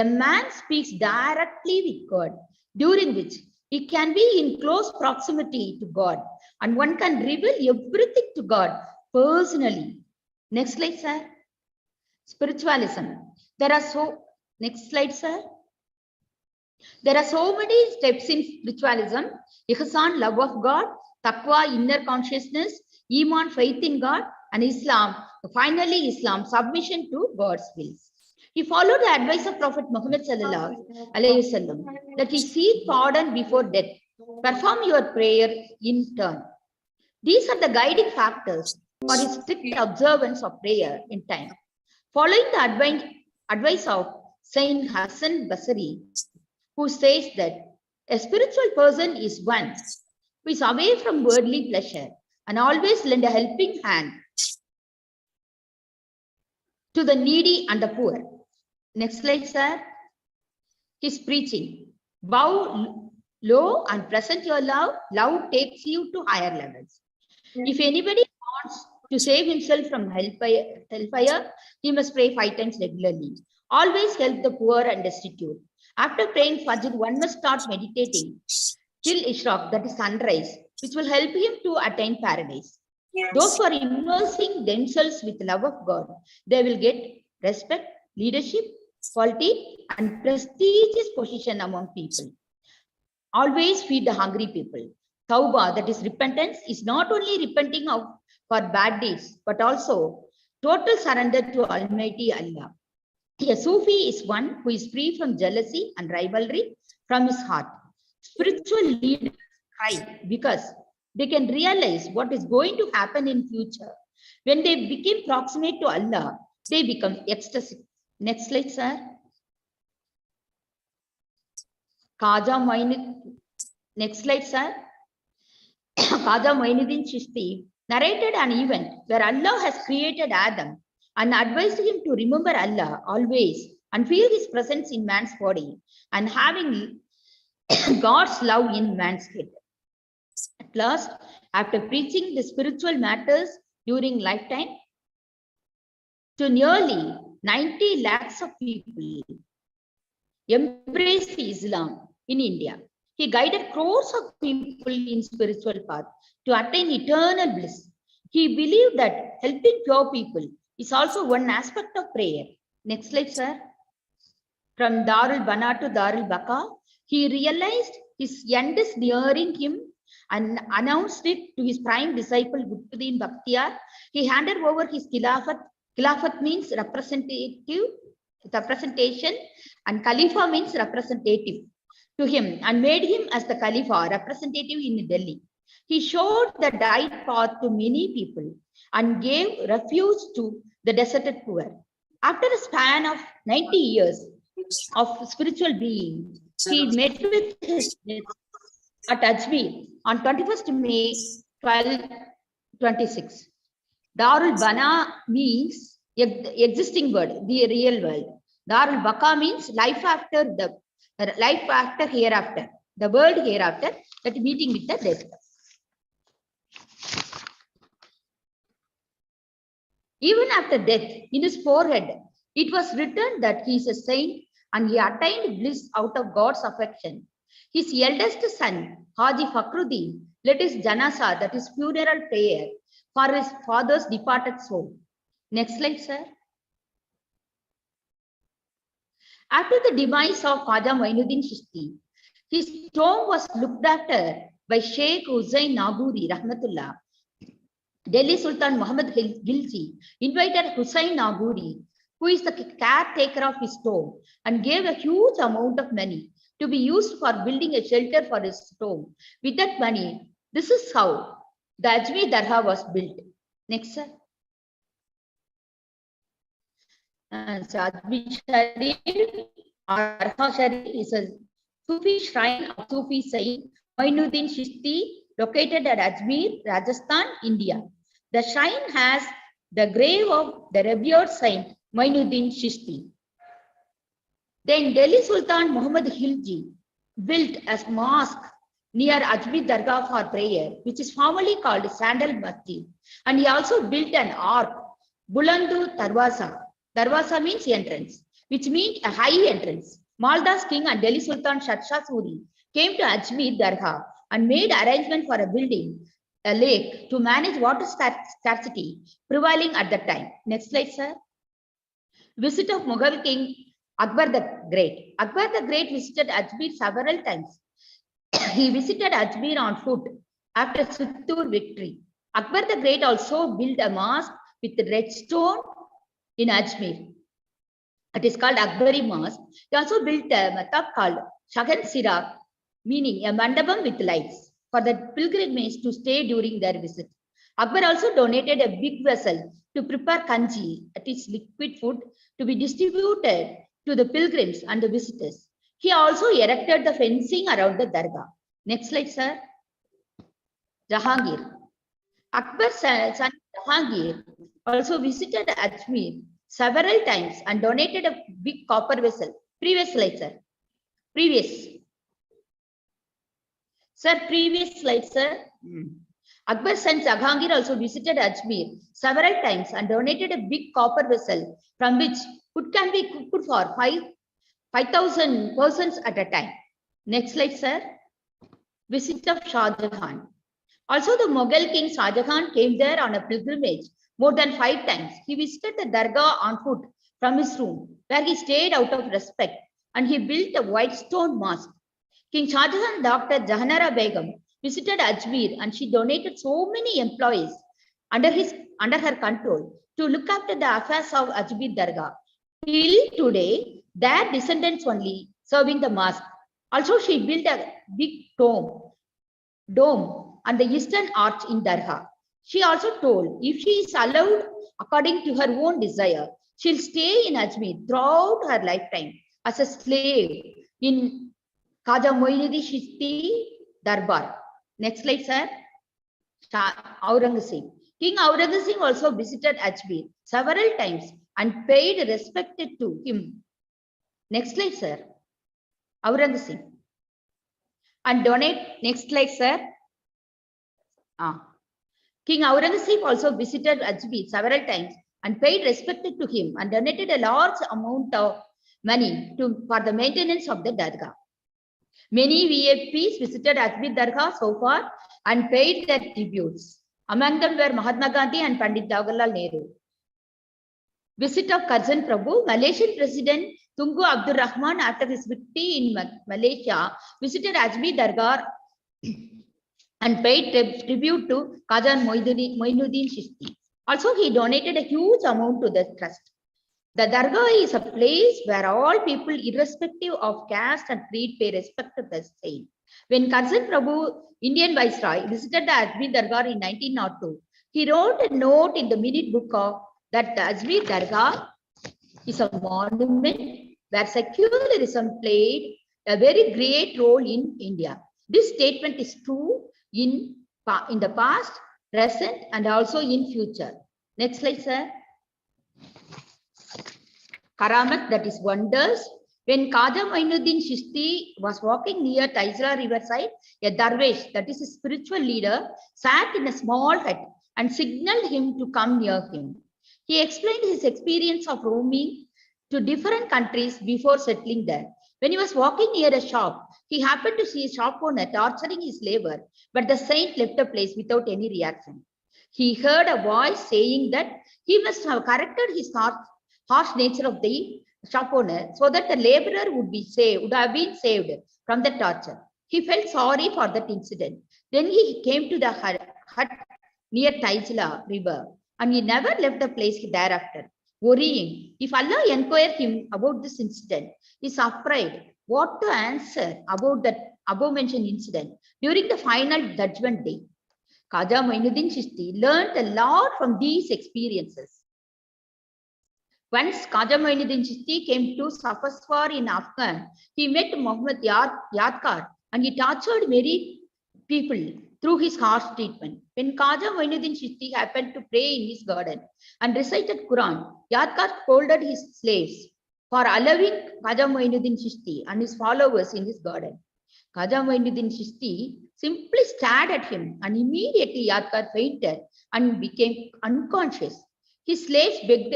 a man speaks directly with God, during which he can be in close proximity to God, and one can reveal everything to God personally. Next slide, sir. Spiritualism. Next slide, sir. There are so many steps in spiritualism. Ihsan, love of God; Taqwa, inner consciousness; Iman, faith in God; and Islam, finally Islam, submission to God's will. He followed the advice of Prophet Muhammad sallallahu alaihi wasallam that he seek pardon before death. Perform your prayer in turn. These are the guiding factors for his strict observance of prayer in time. Following the advice of Saint Hassan Basri, who says that a spiritual person is one who is away from worldly pleasure and always lend a helping hand to the needy and the poor. Next slide, sir. His preaching. Bow low and present your love. Love takes you to higher levels. If anybody wants to save himself from hellfire, he must pray 5 times regularly. Always help the poor and destitute. After praying Fajr, one must start meditating till Ishraq, that is sunrise, which will help him to attain paradise. Those who are immersing themselves with love of God, they will get respect, leadership, quality, and prestigious position among people. Always feed the hungry people. Tawbah, that is repentance, is not only repenting for bad deeds, but also total surrender to Almighty Allah. A Sufi is one who is free from jealousy and rivalry from his heart. Spiritual leaders cry because they can realize what is going to happen in future. When they become proximate to Allah, they become ecstatic. Next slide, sir. Next slide, sir. Khaja Moinuddin Chishti narrated an event where Allah has created Adam and advised him to remember Allah always and feel his presence in man's body and having God's love in man's head. At last, after preaching the spiritual matters during lifetime to nearly 90 lakhs of people, embraced Islam in India. He guided crores of people in spiritual path to attain eternal bliss. He believed that helping poor people is also one aspect of prayer. Next slide, sir. From Darul Bana to Darul Baka, he realized his end is nearing him and announced it to his prime disciple Gutbuddin Bakhtiyar. He handed over his Khilafat. Khilafat means representation, and Khalifa means representative, to him and made him as the Khalifa representative in Delhi. He showed the right path to many people and gave refuge to the deserted poor. After a span of 90 years of spiritual being, he met with his death at Ajmer on 21st May 1226. Darul Bana means existing world, the real world. Darul Baka means life after hereafter, the world hereafter, that meeting with the death. Even after death, in his forehead, it was written that he is a saint and he attained bliss out of God's affection. His eldest son, Haji Fakhruddin, led his janasa, that is funeral prayer, for his father's departed soul. Next slide, sir. After the demise of Khaja Moinuddin Chishti, his tomb was looked after by Sheikh Hussain Naguri Rahmatullah. Delhi Sultan Muhammad Ghilji invited Hussain Naguri, who is the caretaker of his tomb, and gave a huge amount of money to be used for building a shelter for his tomb. With that money, this is how the Ajmer Dargah was built. Next, sir. So Ajmer Sharif or Dargah Sharif is a Sufi shrine of Sufi Saint Moinuddin Chishti, located at Ajmer, Rajasthan, India. The shrine has the grave of the revered Saint Moinuddin Chishti. Then Delhi Sultan Muhammad Khilji built a mosque near Ajmer Dargah for prayer, which is formally called Sandal Masjid. And he also built an ark, Bulandu Darwaza. Darwaza means entrance, which means a high entrance. Malda's king and Delhi Sultan Shah Suri came to Ajmer Dargah and made arrangement for a building a lake to manage water scarcity prevailing at that time. Next slide, sir. Visit of Mughal king Akbar the Great. Akbar the Great visited Ajmer several times. He visited Ajmer on foot after Chittoor victory. Akbar the Great also built a mosque with red stone in Ajmer. It is called Akbari Mosque. He also built a matab called Shahan Sirak, meaning a mandapam with lights, for the pilgrimage to stay during their visit. Akbar also donated a big vessel to prepare kanji, that is liquid food, to be distributed to the pilgrims and the visitors. He also erected the fencing around the dargah. Next slide, sir. Jahangir. Akbar's son Jahangir also visited Ajmer several times and donated a big copper vessel. Previous slide, sir. Previous slide, sir. Akbar's son Jahangir also visited Ajmer several times and donated a big copper vessel from which food can be cooked for 5,000 persons at a time. Next slide, sir. Visit of Shah Jahan. Also, the Mughal king Shah Jahan came there on a pilgrimage more than 5 times. He visited the dargah on foot from his room, where he stayed out of respect, and he built a white stone mosque. King Shah Jahan's daughter Jahanara Begum visited Ajmer, and she donated so many employees under her control to look after the affairs of Ajmer Dargah. Till today, their descendants only serving the mosque. Also, she built a big dome on the eastern arch in Dargah. She also told if she is allowed according to her own desire, she'll stay in Ajmer throughout her lifetime as a slave in Khaja Moinuddin Chishti Darbar. Next slide, sir. Aurangzeb. King Aurangzeb also visited Ajmer several times and paid respect to him. Next slide, sir. Aurangzeb. And donate. Next slide, sir. King Aurangzeb also visited Ajmer several times and paid respect to him and donated a large amount of money for the maintenance of the dargah. Many VIPs visited Ajmer Dargah so far and paid their tributes. Among them were Mahatma Gandhi and Pandit Jawaharlal Nehru. Visit of Curzon Prabhu. Malaysian President Tunku Abdul Rahman, after his victory in Malaysia, visited Ajmer Dargah and paid tribute to Khaja Moinuddin Chishti. Also, he donated a huge amount to the trust. The dargah is a place where all people, irrespective of caste and creed, pay respect to the saint. When Curzon Prabhu, Indian Viceroy, visited the Ajmer Dargah in 1902, he wrote a note in the minute book that the Ajmer Dargah is a monument where secularism played a very great role in India. This statement is true in the past, present, and also in future. Next slide, sir. Karamat, that is wonders. When Khaja Moinuddin Chishti was walking near Taizla riverside, a darwish, that is a spiritual leader, sat in a small hut and signaled him to come near him. He explained his experience of roaming to different countries before settling there. When he was walking near a shop, he happened to see a shop owner torturing his labor, but the saint left the place without any reaction. He heard a voice saying that he must have corrected his harsh nature of the shop owner so that the laborer would have been saved from the torture. He felt sorry for that incident. Then he came to the hut near Taizla river, and he never left the place thereafter, worrying if Allah inquired him about this incident. He is afraid what to answer about that above mentioned incident during the final judgment day. Khaja Moinuddin Chishti learned a lot from these experiences. Once Khaja Moinuddin Chishti came to Safaswar in Afghan, he met Muhammad Yadkar and he tortured many people through his harsh treatment. When Khaja Moinuddin Chishti happened to pray in his garden and recited Quran, Yadkar scolded his slaves for allowing Khaja Moinuddin Chishti and his followers in his garden. Khaja Moinuddin Chishti simply stared at him and immediately Yadkar fainted and became unconscious. His slaves begged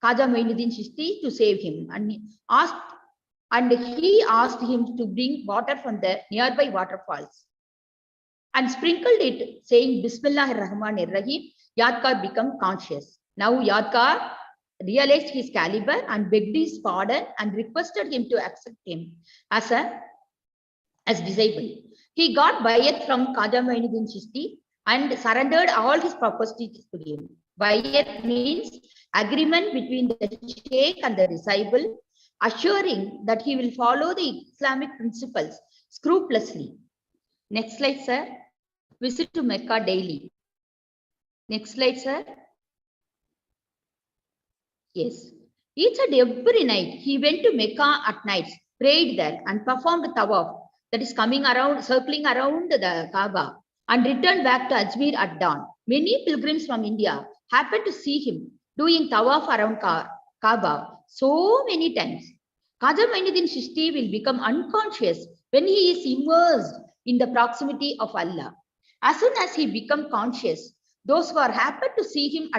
Khaja Moinuddin Chishti to save him and he asked him to bring water from the nearby waterfalls and sprinkled it, saying Bismillahir Rahmanir Rahim. Yadkar became conscious. Now Yadkar realized his caliber and begged his pardon and requested him to accept him as disciple. He got bayat from Khaja Moinuddin Chishti and surrendered all his properties to him. Bayat means agreement between the sheikh and the disciple, assuring that he will follow the Islamic principles scrupulously. Next slide, sir. Visit to Mecca daily. Next slide, sir. Yes. Each and every night, he went to Mecca at night, prayed there and performed tawaf, that is circling around the Kaaba, and returned back to Ajmer at dawn. Many pilgrims from India happened to see him doing tawaf around Kaaba so many times. Khaja Moinuddin Chishti will become unconscious when he is immersed in the proximity of Allah. As soon as he becomes conscious, those who are happy to see him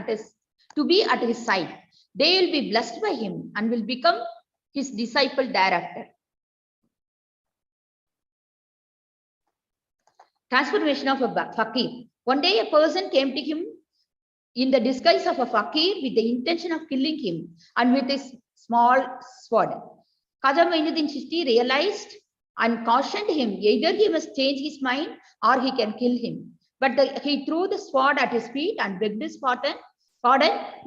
to be at his side, they will be blessed by him and will become his disciple thereafter. Transformation of a fakir. One day a person came to him in the disguise of a fakir with the intention of killing him and with his small sword. Khaja Moinuddin Chishti realized and cautioned him, either he must change his mind or he can kill him. But he threw the sword at his feet and begged his pardon,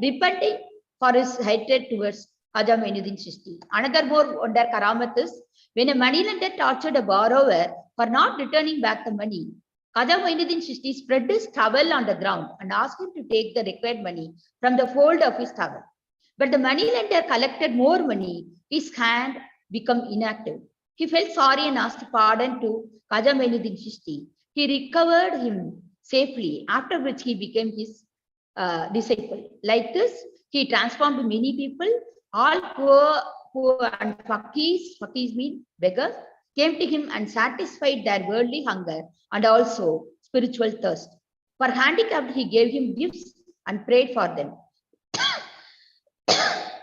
repenting for his hatred towards Khaja Moinuddin Chishti. Another more wonder karamat is, when a moneylender tortured a borrower for not returning back the money, Khaja Moinuddin Chishti spread his towel on the ground and asked him to take the required money from the fold of his towel. But the moneylender collected more money. His hand became inactive. He felt sorry and asked pardon to Khaja Moinuddin Chishti. He recovered him safely, after which he became his disciple. Like this, he transformed many people. All poor and fakirs mean beggars, came to him and satisfied their worldly hunger and also spiritual thirst. For handicapped, he gave him gifts and prayed for them.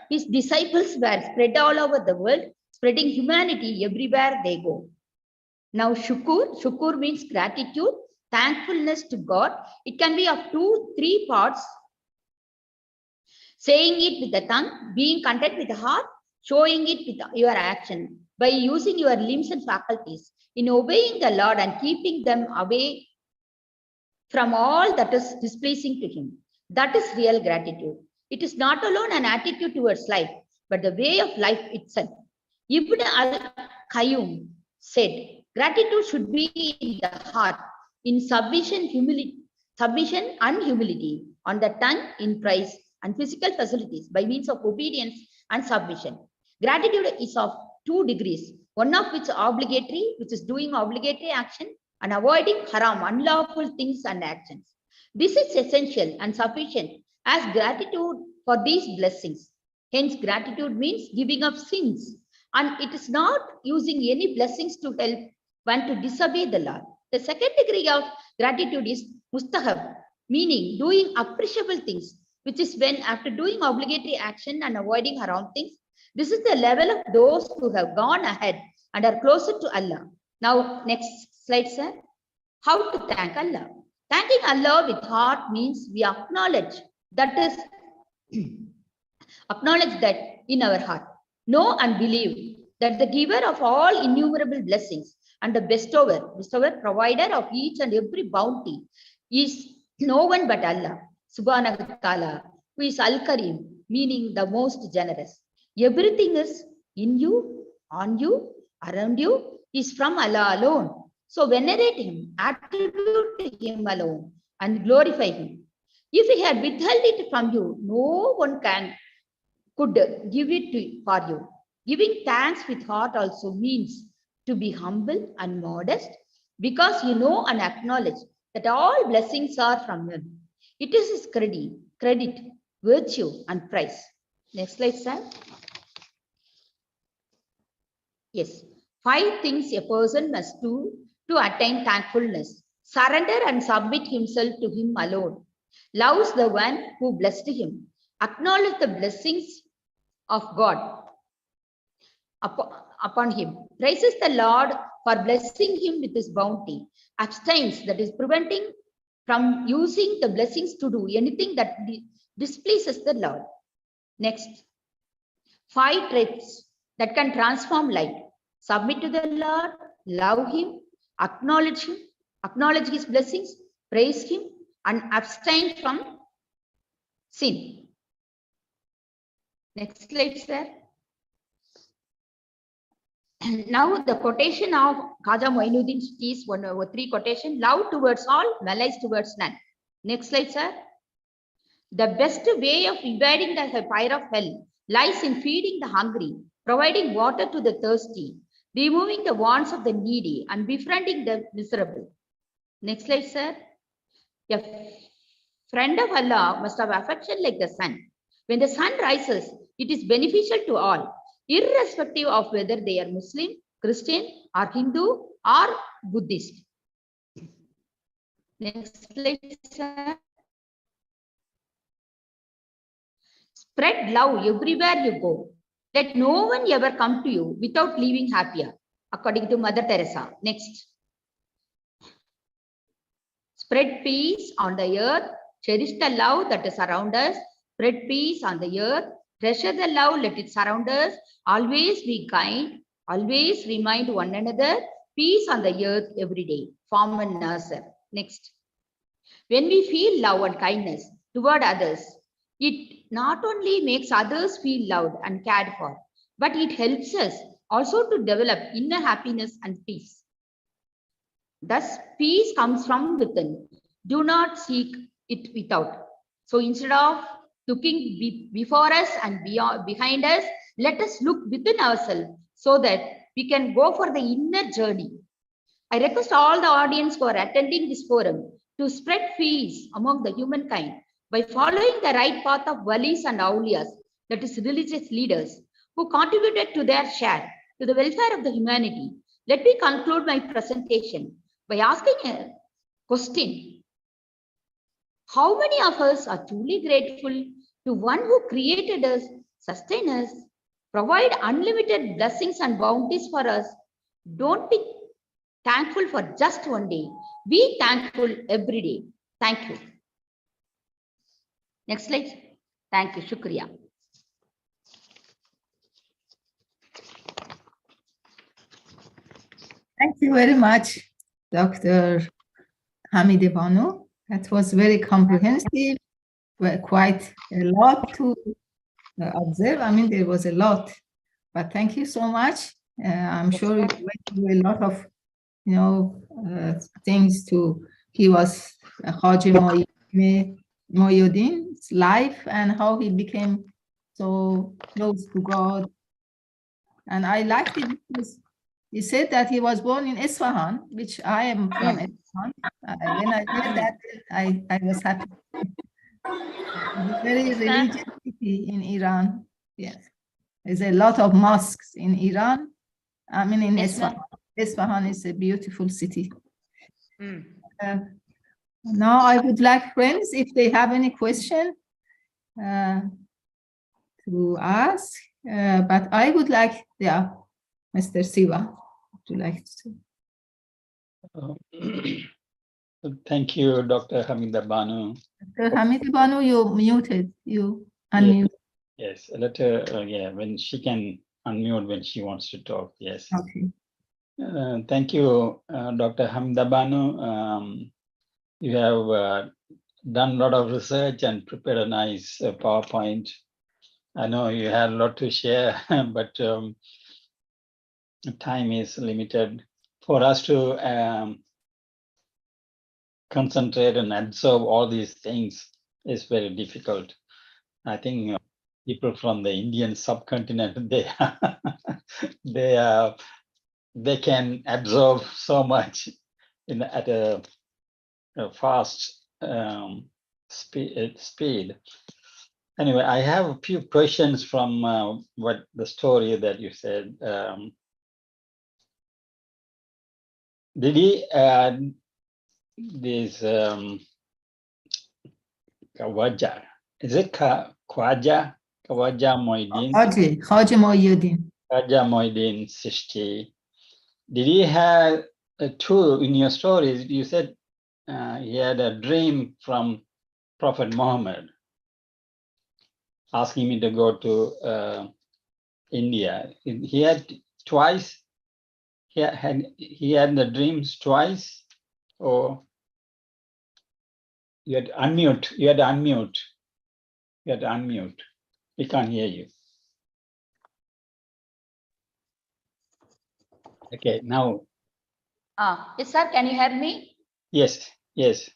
His disciples were spread all over the world, spreading humanity everywhere they go. Now, shukur means gratitude, thankfulness to God. It can be of 2-3 parts. Saying it with the tongue, being content with the heart, showing it with your action, by using your limbs and faculties, in obeying the Lord and keeping them away from all that is displeasing to him. That is real gratitude. It is not alone an attitude towards life, but the way of life itself. Ibn al-Qayyum said, gratitude should be in the heart, in submission and humility, on the tongue in praise and physical facilities by means of obedience and submission. Gratitude is of 2 degrees, one of which obligatory, which is doing obligatory action, and avoiding haram, unlawful things and actions. This is essential and sufficient as gratitude for these blessings. Hence, gratitude means giving up sins, and it is not using any blessings to help one to disobey the Lord. The second degree of gratitude is mustahab, meaning doing appreciable things, which is when after doing obligatory action and avoiding haram things, this is the level of those who have gone ahead and are closer to Allah. Now, next slide, sir. How to thank Allah? Thanking Allah with heart means we acknowledge that in our heart. Know and believe that the giver of all innumerable blessings and the bestower, provider of each and every bounty is no one but Allah, subhanahu wa ta'ala, who is Al-Karim, meaning the most generous. Everything is in you, on you, around you, is from Allah alone. So venerate him, attribute to him alone and glorify him. If he had withheld it from you, no one could give it for you. Giving thanks with heart also means to be humble and modest, because you know and acknowledge that all blessings are from him. It is his credit, virtue, and praise. Next slide, sir. Yes, 5 things a person must do to attain thankfulness. Surrender and submit himself to him alone. Loves the one who blessed him. Acknowledge the blessings of God upon him. Praises the Lord for blessing him with his bounty. Abstains, that is preventing from using the blessings to do anything that displeases the Lord. Next, 5 traits that can transform life. Submit to the Lord, love him, acknowledge his blessings, praise him, and abstain from sin. Next slide, sir. Now the quotation of Khaja Moinuddin is 1/3 quotation: love towards all, malice towards none. Next slide, sir. The best way of evading the fire of hell lies in feeding the hungry, providing water to the thirsty, removing the wants of the needy, and befriending the miserable. Next slide, sir. A friend of Allah must have affection like the sun. When the sun rises, it is beneficial to all, irrespective of whether they are Muslim, Christian, or Hindu, or Buddhist. Next slide, sir. Spread love everywhere you go. Let no one ever come to you without leaving happier, according to Mother Teresa. Next. Spread peace on the earth. Cherish the love that is around us. Spread peace on the earth. Treasure the love, let it surround us. Always be kind. Always remind one another. Peace on the earth every day. Form and nurture. Next. When we feel love and kindness toward others, it not only makes others feel loved and cared for, but it helps us also to develop inner happiness and peace. Thus, peace comes from within. Do not seek it without. So instead of looking before us and behind us, let us look within ourselves so that we can go for the inner journey. I request all the audience who are attending this forum to spread peace among the humankind by following the right path of walis and awliyas, that is religious leaders, who contributed to their share to the welfare of the humanity. Let me conclude my presentation by asking a question. How many of us are truly grateful to one who created us, sustained us, provide unlimited blessings and bounties for us? Don't be thankful for just one day. Be thankful every day. Thank you. Next slide. Thank you. Shukriya. Thank you very much, Dr. Hamide Banu. That was very comprehensive, quite a lot to observe. I mean, there was a lot, but thank you so much. I'm sure it went through a lot of, things to give us Haji Mohyuddin's life and how he became so close to God. And I liked it because he said that he was born in Isfahan, which I am from Isfahan. When I heard that, I was happy. It's a very religious city in Iran. Yes. There's a lot of mosques in Iran. I mean, in Isfahan. Isfahan is a beautiful city. Now I would like friends, if they have any question to ask, but I would like, Mr. Siva, would you like to say? Thank you, Dr. Hamida Banu. Dr. Hamida Banu, you muted, you unmute. Yes, let her, when she can unmute when she wants to talk, yes. Okay. Thank you, Dr. Hamida Banu. You have done a lot of research and prepared a nice PowerPoint. I know you had a lot to share, but time is limited. For us to concentrate and absorb all these things is very difficult. I think people from the Indian subcontinent, they can absorb so much at a fast speed. Anyway, I have a few questions from what the story that you said. Did he this Kawaja? Is it Kawaja Moidin? Haji Mohyuddin. Kawaja Moidin Sishti. Did he have a tour in your stories? You said he had a dream from Prophet Muhammad asking me to go to India. He had twice. He had the dreams twice, or you had to unmute. You had to unmute. You had to unmute. We can't hear you. Okay, now. Yes, sir. Can you hear me? Yes, yes.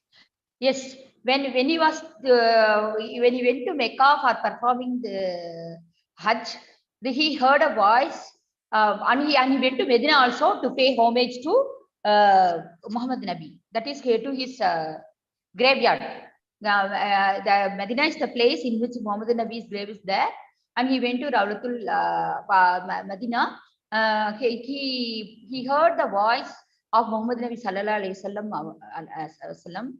Yes. When he was when he went to Mecca for performing the Hajj, he heard a voice, and he went to Medina also to pay homage to Muhammad Nabi. That is to his graveyard. The Medina is the place in which Muhammad Nabi's grave is there, and he went to Rawlatul Medina. He heard the voice of Muhammad Nabi Sallallahu Alaihi Wasallam,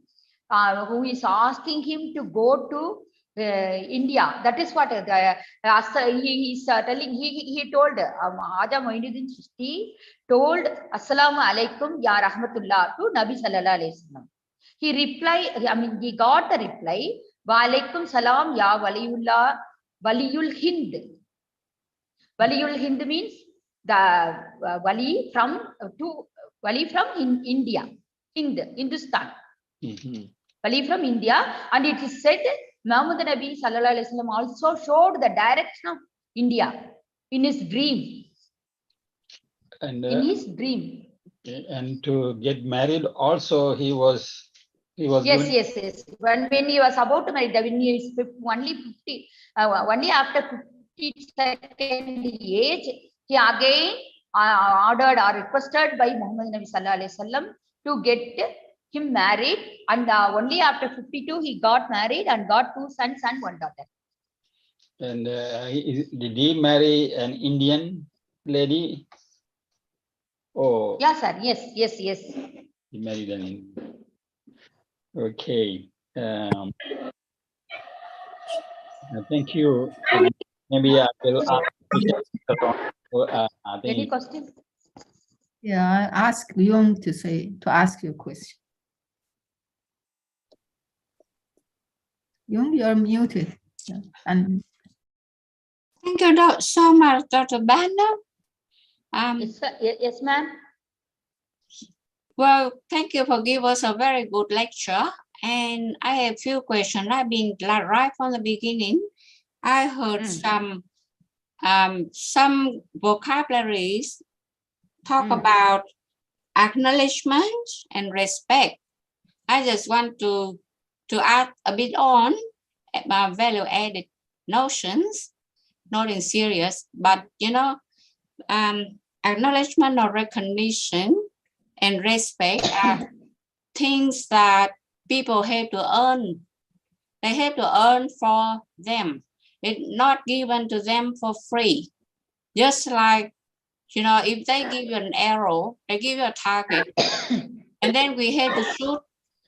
who is asking him to go to India. That is what he is telling. He told Haja Moinuddin Chishti told Assalamu alaikum ya rahmatullah to Nabi Sallallahu Alaihi Wasallam. He replied, he got the reply, wa alaikum salam ya waliyullah waliyul Hind. Waliyul Hind means the wali from India, Hindustan. Wali from India, and it is said Muhammad Nabi Sallallahu Alaihi Wasallam also showed the direction of India in his dream. And in his dream. And to get married also, he was. Yes. When he was about to marry, when he is only after 52nd age, he again ordered or requested by Muhammad Nabi Sallallahu Alaihi Wasallam to get him married, and only after 52 he got married and got 2 sons and 1 daughter. And did he marry an Indian lady? Oh. Yeah, sir. Yes. He married an Indian. Okay. Thank you. Maybe I will ask. Any questions? Yeah, ask Yung to ask your question. Yung, you're muted. And thank you so much, Dr. Banner. Yes, ma'am. Well, thank you for giving us a very good lecture. And I have a few questions. I've been right from the beginning. I heard some vocabularies talk about acknowledgement and respect. I just want to add a bit on about value-added notions, not in serious, but acknowledgement or recognition and respect are things that people have to earn. They have to earn for them. It's not given to them for free. Just like, if they give you an arrow, they give you a target, and then we have to shoot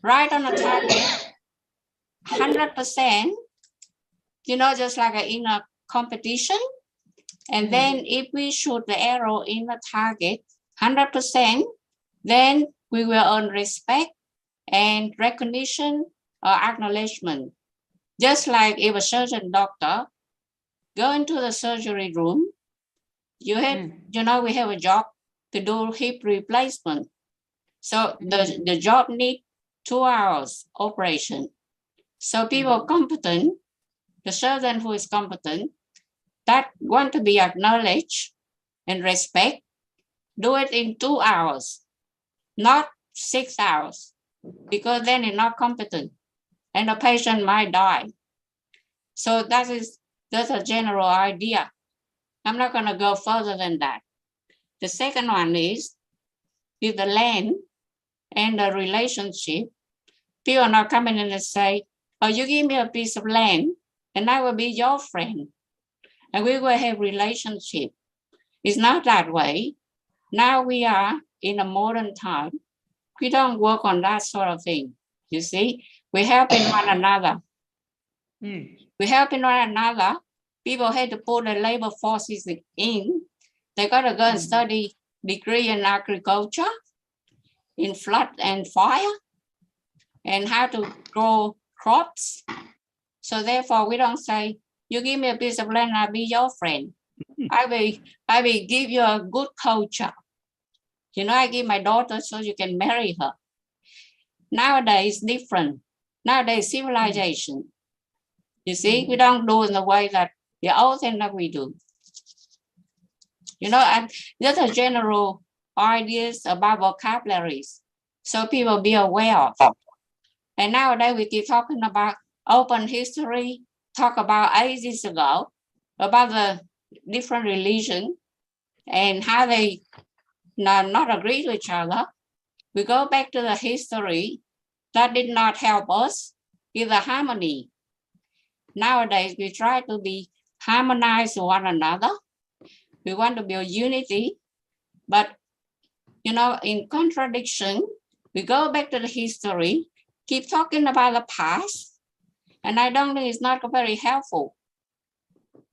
right on the target, 100%, just like in a competition. And then if we shoot the arrow in the target, 100%, then we will earn respect and recognition or acknowledgement. Just like if a surgeon doctor go into the surgery room, you have, we have a job to do hip replacement. So the job needs 2 hours operation. So people competent, the surgeon who is competent, that want to be acknowledged and respect, do it in 2 hours, not 6 hours. because then it's not competent and the patient might die. So that's a general idea. I'm not going to go further than that. The second one is with the land and the relationship. People are not coming in and say, oh, you give me a piece of land and I will be your friend and we will have relationship. It's not that way. Now we are in a modern time. We don't work on that sort of thing. You see, we're helping one another. We're helping one another. People had to put the labor forces in. They got to go and study degree in agriculture, in flood and fire, and how to grow crops. So therefore, we don't say, you give me a piece of land, I'll be your friend. I will give you a good culture. You know, I give my daughter so you can marry her. Nowadays, different. Nowadays, civilization. You see, we don't do in the way that the old thing that we do. You know, and those are general ideas about vocabularies. So people be aware of it. And nowadays we keep talking about open history, talk about ages ago, about the different religion and how they not agree to each other. We go back to the history that did not help us in the harmony. Nowadays, we try to be harmonized with one another. We want to build unity, but you know, in contradiction, we go back to the history, keep talking about the past, and I don't think it's not very helpful.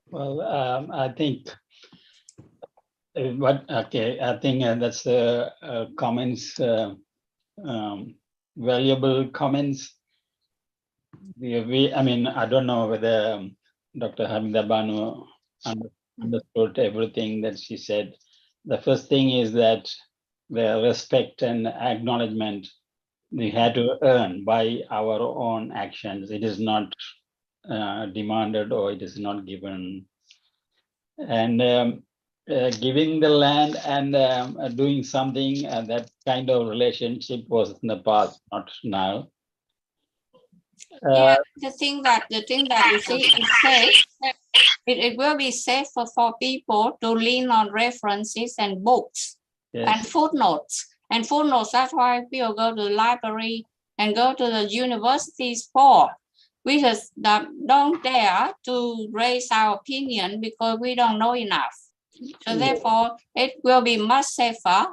Well, I think I think that's the comments, valuable comments. I mean, I don't know whether Dr. Hamida Banu understood everything that she said. The first thing is that the respect and acknowledgement we had to earn by our own actions. It is not demanded or it is not given. And giving the land and doing something, that kind of relationship was in the past, not now. Yeah, the thing that you see, it will be safer for people to lean on references and books. Yes. And footnotes. And footnotes, that's why people go to the library and go to the universities for. We just don't dare to raise our opinion because we don't know enough. So therefore, it will be much safer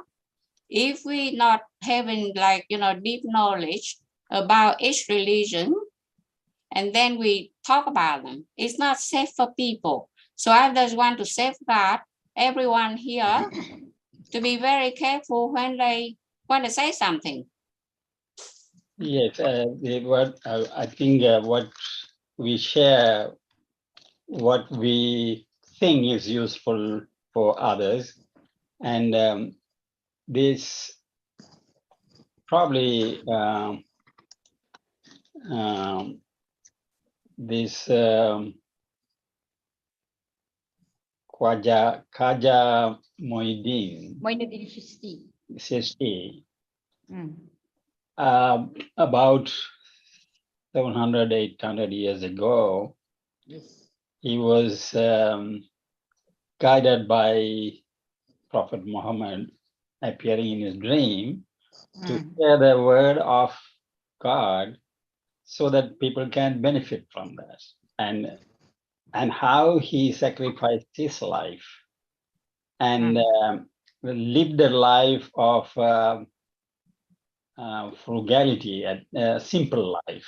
if we not having like, you know, deep knowledge about each religion, and then we talk about them. It's not safe for people. So I just want to safeguard everyone here to be very careful when they want to say something. Yes, I think what we share, what we think is useful for others, and this probably this Khaja Moinuddin Chishti, about 700, 800 years ago, he was guided by Prophet Muhammad appearing in his dream to share the word of God so that people can benefit from that. And how he sacrificed his life and lived a life of frugality, a simple life.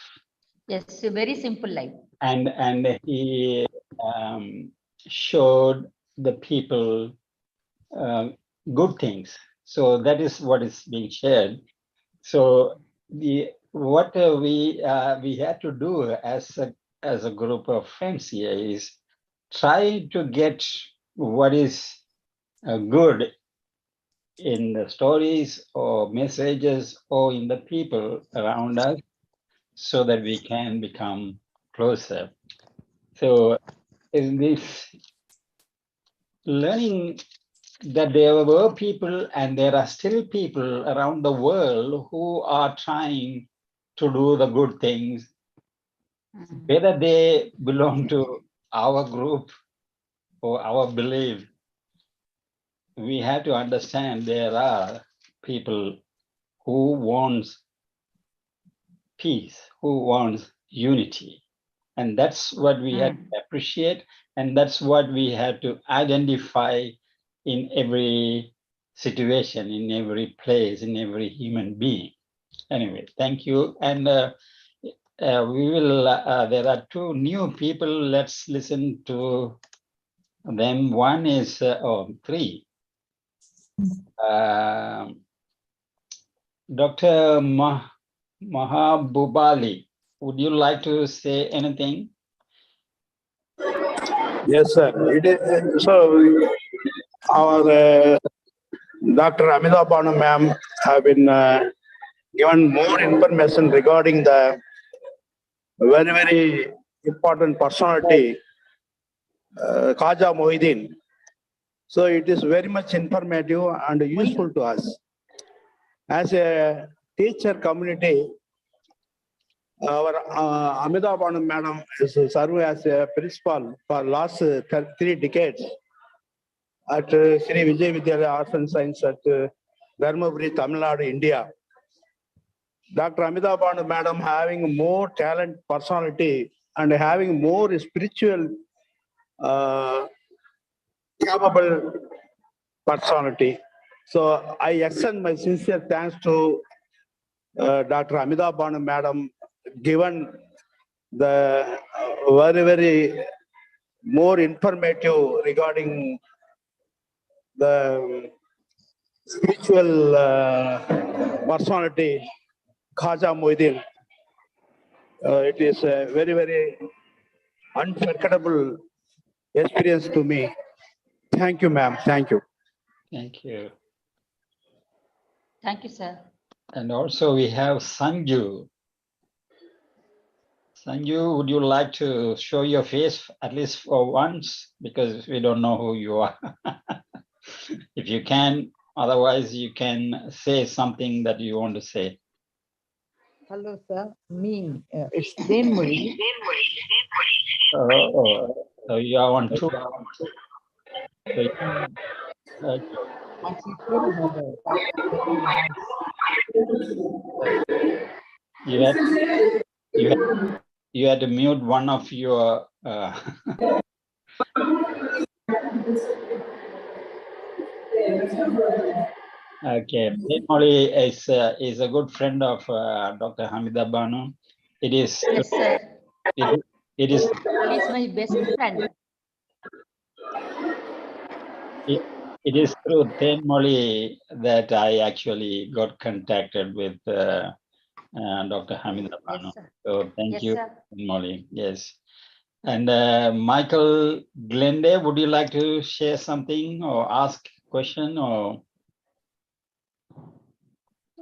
Yes, a very simple life. And he showed the people good things. So that is what is being shared. So what we had to do as a group of friends here is try to get what is good in the stories or messages or in the people around us, so that we can become closer. So in this learning that there were people and there are still people around the world who are trying to do the good things, whether they belong to our group or our belief. We have to understand there are people who wants peace, who wants unity. And that's what we have to appreciate. And that's what we have to identify in every situation, in every place, in every human being. Anyway, thank you. And we will, there are two new people. Let's listen to them. One is, three. Dr. Mahabubali, would you like to say anything? Yes, sir. It is, so our Dr. Amida Banu ma'am have been given more information regarding the very, very important personality, Khaja Mohiddin. So it is very much informative and useful to us. As a teacher community, our Amida Banu madam is served as a principal for last 3 decades at Sri Vijay Vidyalaya Arts and Science at Dharmaburi, Tamil Nadu, India. Dr. Amida Banu madam having more talent, personality, and having more spiritual capable personality. So I extend my sincere thanks to Dr. Amida Banu madam, given the very, very more informative regarding the spiritual personality, Khaja Mohiddin. It is a very, very unforgettable experience to me. Thank you, ma'am. Thank you. Thank you. Thank you, sir. And also we have Sanju. Sanju, would you like to show your face at least for once? Because we don't know who you are. If you can, otherwise you can say something that you want to say. Hello, sir. Me, it's Denmuri. So you are on tour. You had to mute one of your okay, Molly is a good friend of Dr. Hamida Banu. It is. Yes, sir. It is. He's my best friend. It is through Ten Molly that I actually got contacted with Dr. Hamida Banu. Yes, sir. So thank Yes, you, sir. Molly. Yes. And Michael Glende, would you like to share something or ask a question or?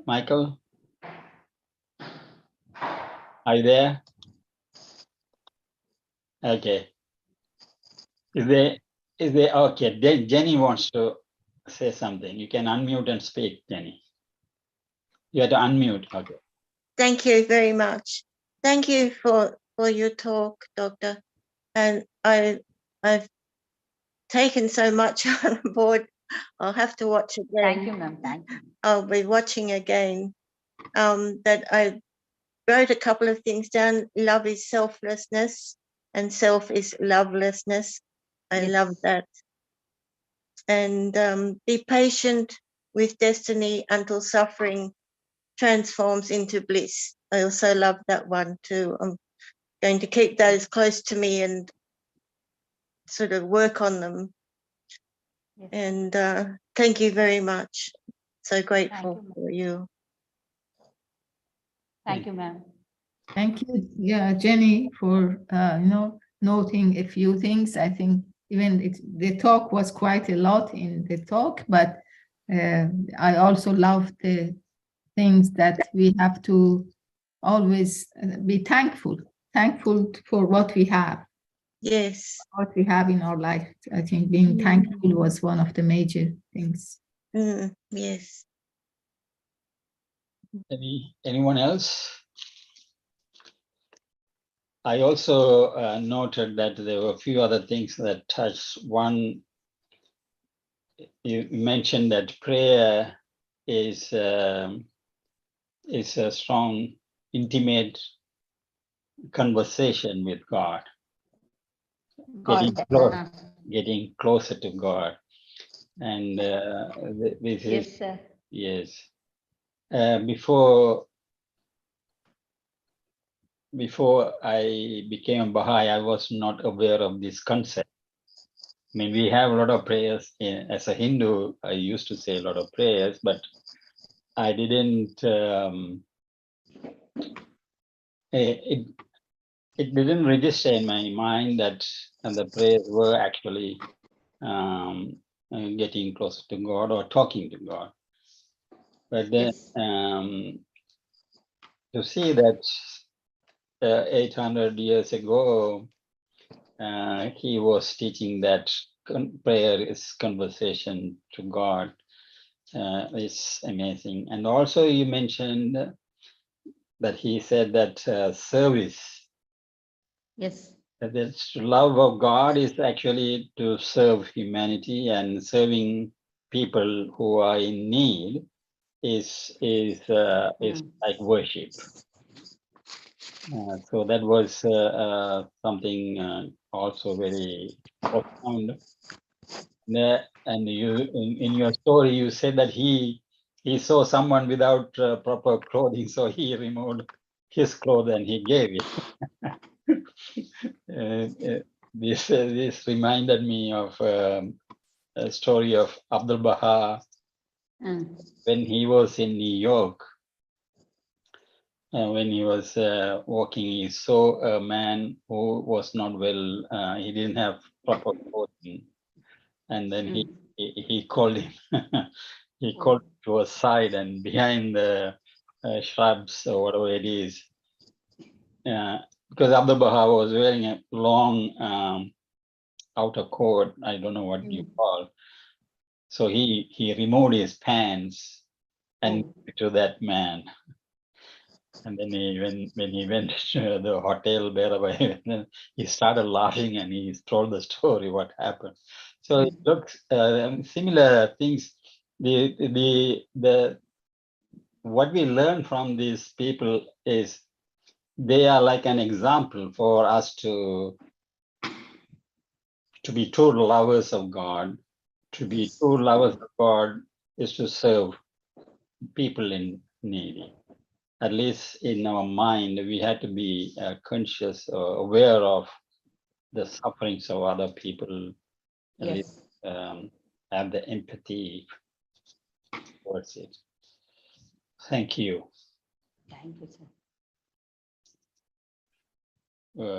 Michael, are you there? Okay. Is there, okay, Jenny wants to say something. You can unmute and speak, Jenny. You have to unmute, okay. Thank you very much. Thank you for your talk, Doctor. And I've taken so much on board. I'll have to watch again. Thank you, ma'am. Thank you. I'll be watching again. That I wrote a couple of things down. Love is selflessness and self is lovelessness. I love that. And be patient with destiny until suffering transforms into bliss. I also love that one too. I'm going to keep those close to me and sort of work on them. Yes. And thank you very much. So grateful for you. Thank you, ma'am. Thank you, yeah, Jenny, for noting a few things. I think even the talk was quite a lot in the talk, but I also love the things that we have to always be thankful for what we have. Yes. what we have in our life. I think being thankful was one of the major things. Yes. Anyone else? I also noted that there were a few other things that touched. One, you mentioned that prayer is a strong, intimate conversation with God, getting closer to God. And this is, Yes, sir. yes. Before I became a Baha'i, I was not aware of this concept. I mean, we have a lot of prayers. As a Hindu, I used to say a lot of prayers, but I didn't, it didn't register in my mind that the prayers were actually getting closer to God or talking to God. But then to see that 800 years ago, he was teaching that prayer is conversation to God, is amazing. And also you mentioned that he said that service. Yes. That the love of God is actually to serve humanity, and serving people who are in need is like worship. So that was something also very profound. And you, in your story, you said that he saw someone without proper clothing, so he removed his clothes and he gave it. This reminded me of a story of Abdul Baha when he was in New York. When he was walking, he saw a man who was not well. He didn't have proper clothing, and then he called him. He called to a side, and behind the shrubs or whatever it is, because Abdul Baha was wearing a long outer coat. I don't know what you call. So he removed his pants and to that man. And then when he went to the hotel wherever he started laughing and he told the story what happened. So it looks similar things. What we learn from these people is they are like an example for us to be true lovers of God. To be true lovers of God is to serve people in need. At least in our mind, we had to be conscious or aware of the sufferings of other people. At least have the empathy towards it. Thank you. Thank you, sir.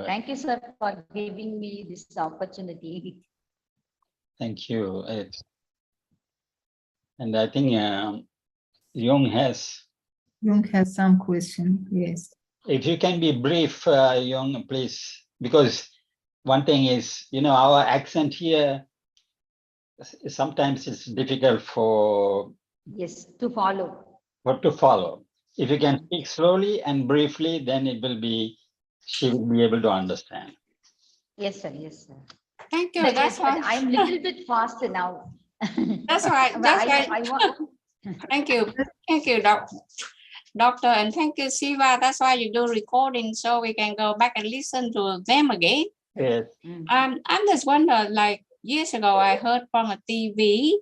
Thank you, sir, for giving me this opportunity. Thank you. And I think Jung has some question. Yes. If you can be brief, Jung, please, because one thing is, our accent here, sometimes it's difficult for to follow. If you can speak slowly and briefly, then she will be able to understand. Yes, sir. Yes, sir. Thank you. That's why I'm a little bit faster now. That's right. That's right. Thank you. Thank you, Doctor, and thank you, Siva. That's why you do recording, so we can go back and listen to them again. Yes. I'm just wondering, like years ago, I heard from a TV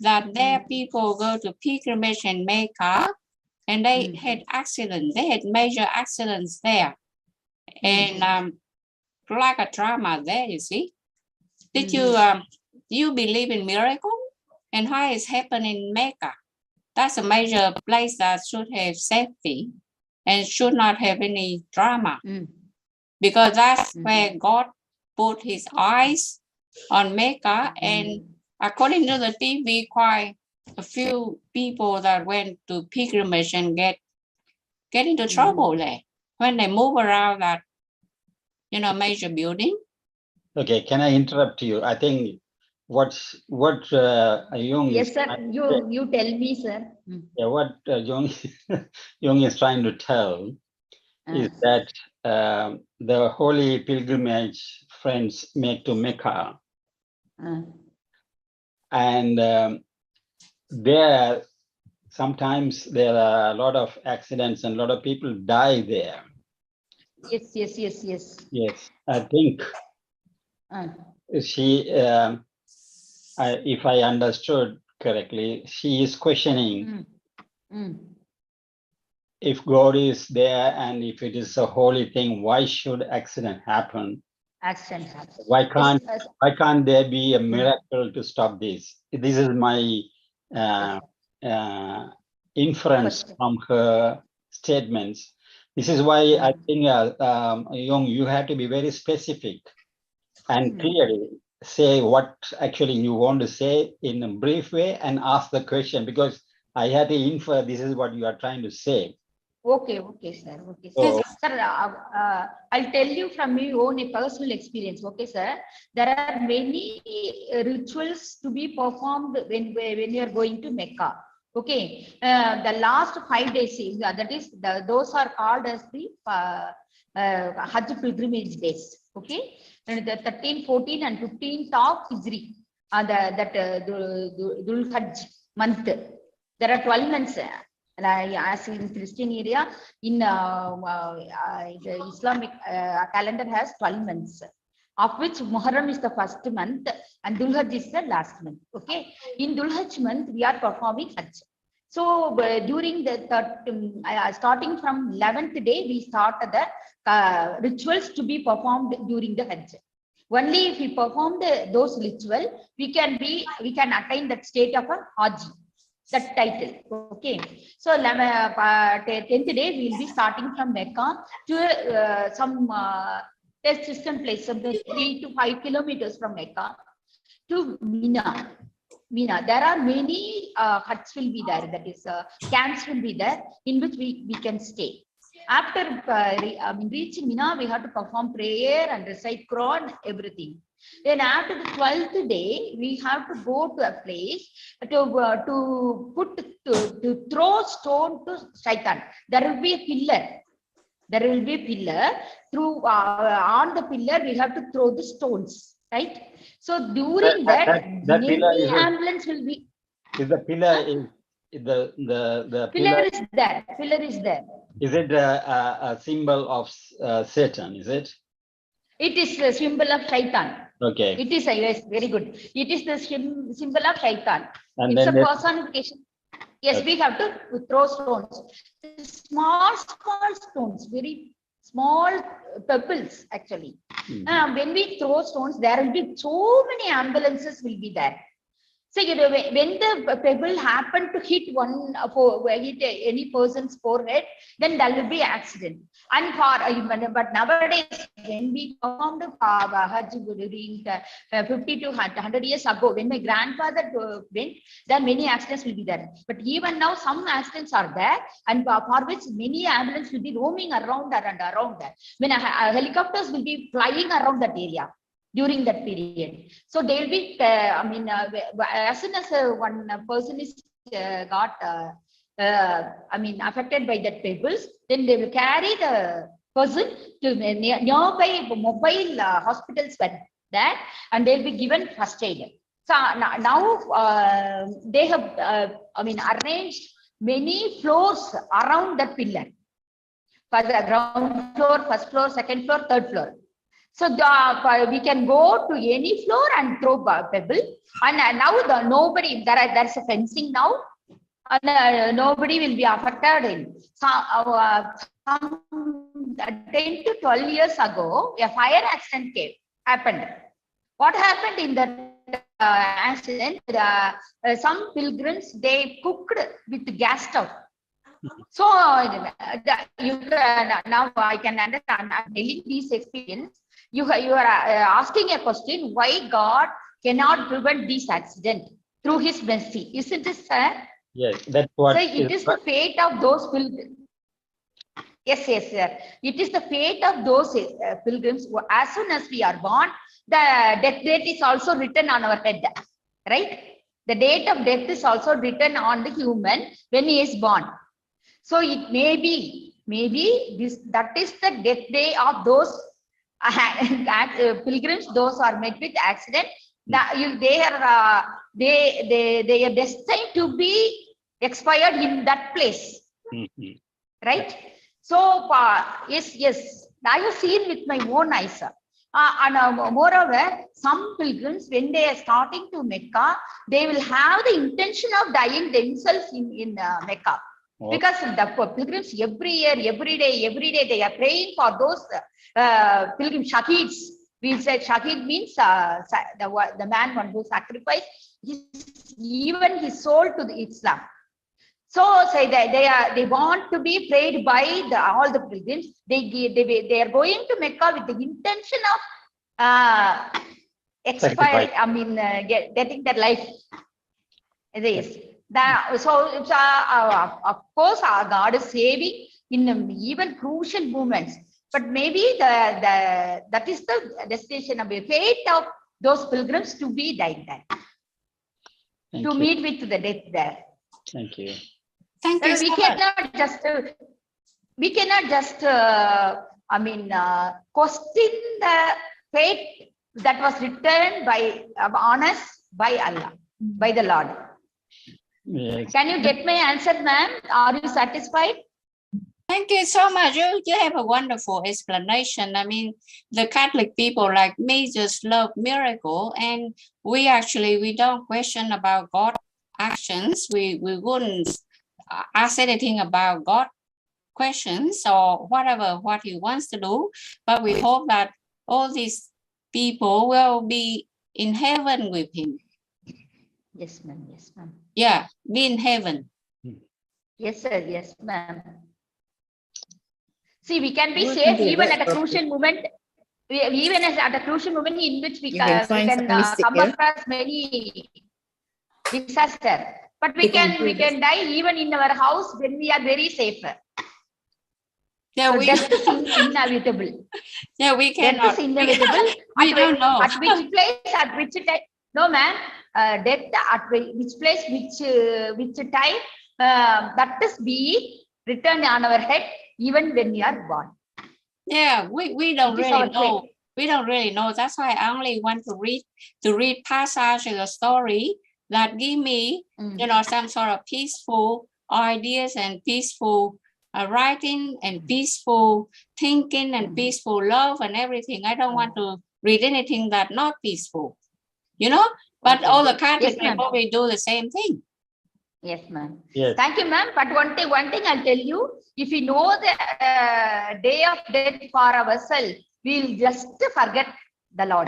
that there people go to pilgrimage in Mecca, and they had accidents. They had major accidents there, and like a drama there. You see, did you believe in miracle, and how it's happening in Mecca? That's a major place that should have safety and should not have any drama, because that's where God put his eyes on Mecca. And according to the TV, quite a few people that went to pilgrimage and get into trouble there when they move around that major building. Okay, can I interrupt you? I think what Jung Yes, is sir. You tell me, sir. yeah, what Jung is trying to tell is that the holy pilgrimage friends make to Mecca, and there sometimes there are a lot of accidents and a lot of people die there. Yes, yes, yes, yes. Yes, I think she, if I understood correctly, she is questioning if God is there and if it is a holy thing, why should accident happen? Accident happens. Why can't there be a miracle to stop this? This is my inference from her statements. This is why I think, Jung, you have to be very specific and clearly say what actually you want to say in a brief way and ask the question, because I had to infer this is what you are trying to say. Okay, okay, sir. Okay, sir. So, Sir, I'll tell you from my own personal experience. Okay, sir. There are many rituals to be performed when you are going to Mecca. Okay, the last 5 days, that is, those are called as the Hajj pilgrimage days. Okay, and the 13, 14, and 15th of Hijri, Dhul Hajj month. There are 12 months. As in Christian area, in the Islamic calendar has 12 months, of which Muharram is the first month and Dhul Hajj is the last month. Okay, in Dhul Hajj month we are performing Hajj. So during the starting from 11th day, we start the rituals to be performed during the Hajj. Only if we perform those ritual, we can attain that state of a Haji. That title. Okay, so 10th day we will be starting from Mecca to some test system place, something 3 to 5 kilometers from Mecca to Mina. There are many huts will be there, that is camps will be there in which we can stay. After reaching Mina, we have to perform prayer and recite Quran, everything. Then after the 12th day, we have to go to a place to throw stone to Shaitan. There will be a pillar. There will be a pillar. Through on the pillar, we have to throw the stones, right? So during that many ambulance will be. Is the pillar the pillar is there? Pillar is there. Is it a symbol of Satan? Is it? It is the symbol of Shaitan. Okay. It is, yes, very good. It is the symbol of Shaitan. And it's then a personification. Yes, okay. We have to throw stones. Small stones, very small pebbles actually. When we throw stones, there will be so many ambulances will be there. So you know, when the pebble happen to hit any person's forehead, then there will be accident. And but nowadays, when we performed Hajj during 50 to 100 years ago, when my grandfather went, there many accidents will be there. But even now, some accidents are there, and for which many ambulances will be roaming around and around there. When helicopters will be flying around that area during that period. So they will be, as soon as one person is affected by that pebbles, then they will carry the person to nearby mobile hospitals there, and they'll be given first aid. So now they have, arranged many floors around that pillar. For the ground floor, first floor, second floor, third floor. So we can go to any floor and throw pebble. And now nobody, there's a fencing now, and nobody will be affected. Some 10 to 12 years ago, a fire accident happened. What happened in that accident? Some pilgrims, they cooked with gas stove. So you can, now I can understand. I'm telling this experience. You are asking a question: why God cannot prevent this accident through His mercy? Isn't it, sir? Yes, that's what. So it is the fate of those pilgrims. Yes, sir. It is the fate of those pilgrims who, as soon as we are born, the death date is also written on our head, right? The date of death is also written on the human when he is born. So it may be, that is the death day of those pilgrims, those are met with accident. They are destined to be expired in that place, right? So yes, I have seen with my own eyes. And moreover, some pilgrims, when they are starting to Mecca, they will have the intention of dying themselves in Mecca. Because the pilgrims every year, every day, they are praying for those pilgrim shaheeds. We said shaheed means the man who sacrificed even his soul to the Islam. So say that they want to be prayed by all the pilgrims. They are going to Mecca with the intention of getting their life. It is. Of course, our God is saving in even crucial moments. But maybe that is the destination of the fate of those pilgrims to be died there, to meet with the death there. Thank you. Thank you. We cannot just question the fate that was written on us by Allah, by the Lord. Yes. Can you get my answer, ma'am? Are you satisfied? Thank you so much. You have a wonderful explanation. I mean, the Catholic people like me just love miracle, and we don't question about God's actions. We wouldn't ask anything about God questions or what he wants to do, but we hope that all these people will be in heaven with him. Yes, ma'am. Yes, ma'am. Yeah, be in heaven. Yes, sir. Yes, ma'am. See, we can be safe even at a crucial moment. Even at a crucial moment in which we can come across many disasters. But we can die even in our house when we are very safe. Yeah, so death is inevitable. Yeah, we cannot. Death is inevitable. We don't know. At which place, at which time? No, ma'am. Death at which place, which time? That is be written on our head even when we are born. Yeah, we don't really know. We don't really know. That's why I only want to read passage of the story that give me, some sort of peaceful ideas and peaceful writing and peaceful thinking and peaceful love and everything. I don't want to read anything that not peaceful, But all the Catholics probably do the same thing. Yes, ma'am. Yes. Thank you, ma'am. But one thing I'll tell you: if we know the day of death for ourselves, we'll just forget the Lord.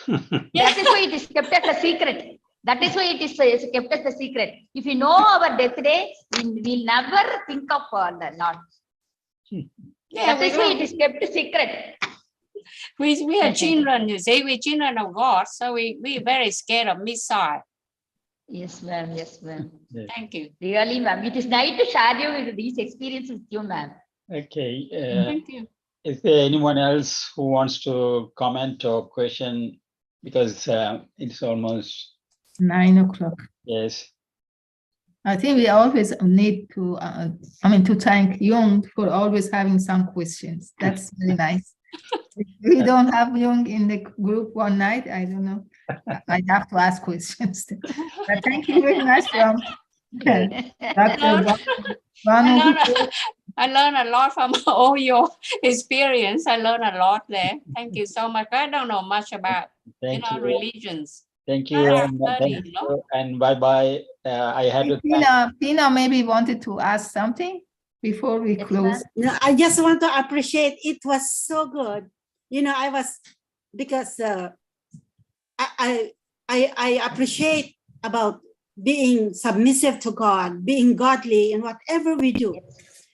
That is why it is kept as a secret. That is why it is kept as a secret. If you know our death day, we'll never think of the Lord. Yeah, that is why it is kept a secret. We are children, you see, we're children of God, so we're very scared of Messiah. Yes, ma'am. Yes, ma'am. Yes. Thank you. Really, ma'am. It is nice to share you with these experiences with you, ma'am. Okay. Thank you. Is there anyone else who wants to comment or question? Because it's almost 9 o'clock. Yes. I think we always need to, to thank Jung for always having some questions. That's very nice. We don't have Jung in the group one night. I don't know. I have to ask questions. But thank you very much from Dr. I learned a lot from all your experience. I learned a lot there. Thank you so much. I don't know much about religions. Thank you. And bye-bye. I had to Pina maybe wanted to ask something before we close. No, I just want to appreciate it was so good. Because I appreciate about being submissive to God, being godly in whatever we do.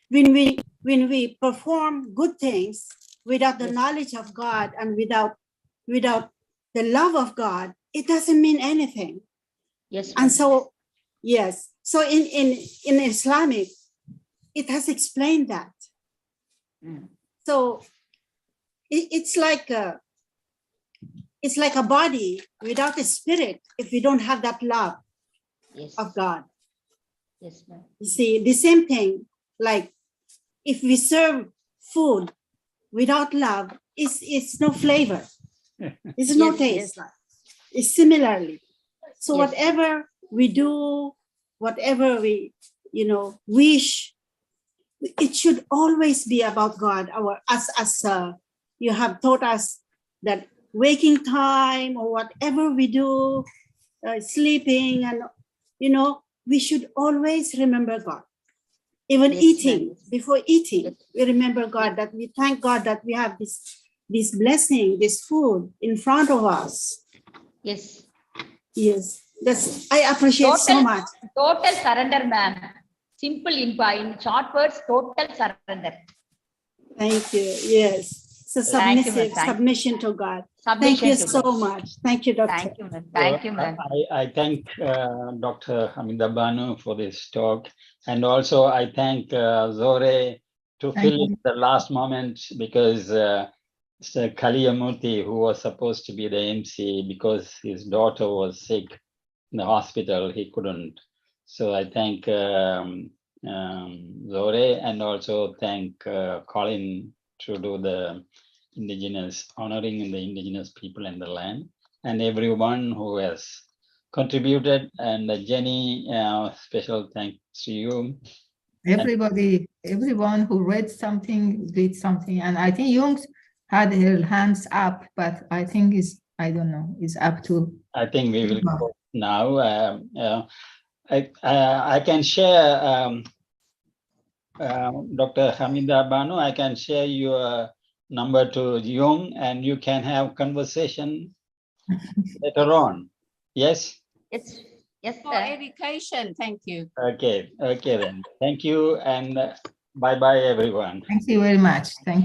When we perform good things without the knowledge of God and without the love of God, it doesn't mean anything. Yes. And so, yes. So in Islamic, it has explained that. So it's like it's like a body without a spirit if we don't have that love of God. Yes, ma'am. You see, the same thing, like if we serve food without love, it's no flavor. It's no Yes, taste. yes. It's similarly. So Yes. whatever we do, whatever we, wish, it should always be about God. As you have taught us that waking time or whatever we do, sleeping, and we should always remember God. Even Yes, eating, ma'am. before eating, Yes. we remember God, that we thank God that we have this blessing, this food in front of us. Yes. Yes, I appreciate so much. Total surrender, ma'am. Simple in short words, total surrender. Thank you. Yes. So Thank you, submissive, ma'am. Thank you. submission to God. Submission Thank you to so God. much. Thank you, Doctor. Thank you, ma'am. Thank you, ma'am. I thank Dr. Hamida Banu for this talk. And also I thank Zore to Thank fill you. in the last moment, because Mr. Kaliyamurthy, who was supposed to be the MC, because his daughter was sick in the hospital, he couldn't. So I thank Zore, and also thank Colin to do the honoring the indigenous people in the land, and everyone who has contributed. And Jenny, special thanks to you. Everyone who read something, did something. And I think Jung had her hands up, but I think I don't know, is up to. I think we will go now. I can share, Dr. Hamida Banu, I can share your number to Jung, and you can have conversation later on. Yes? Yes. Yes, For sir. education, thank you. Okay then. Thank you, and bye-bye, everyone. Thank you very much. Thank you.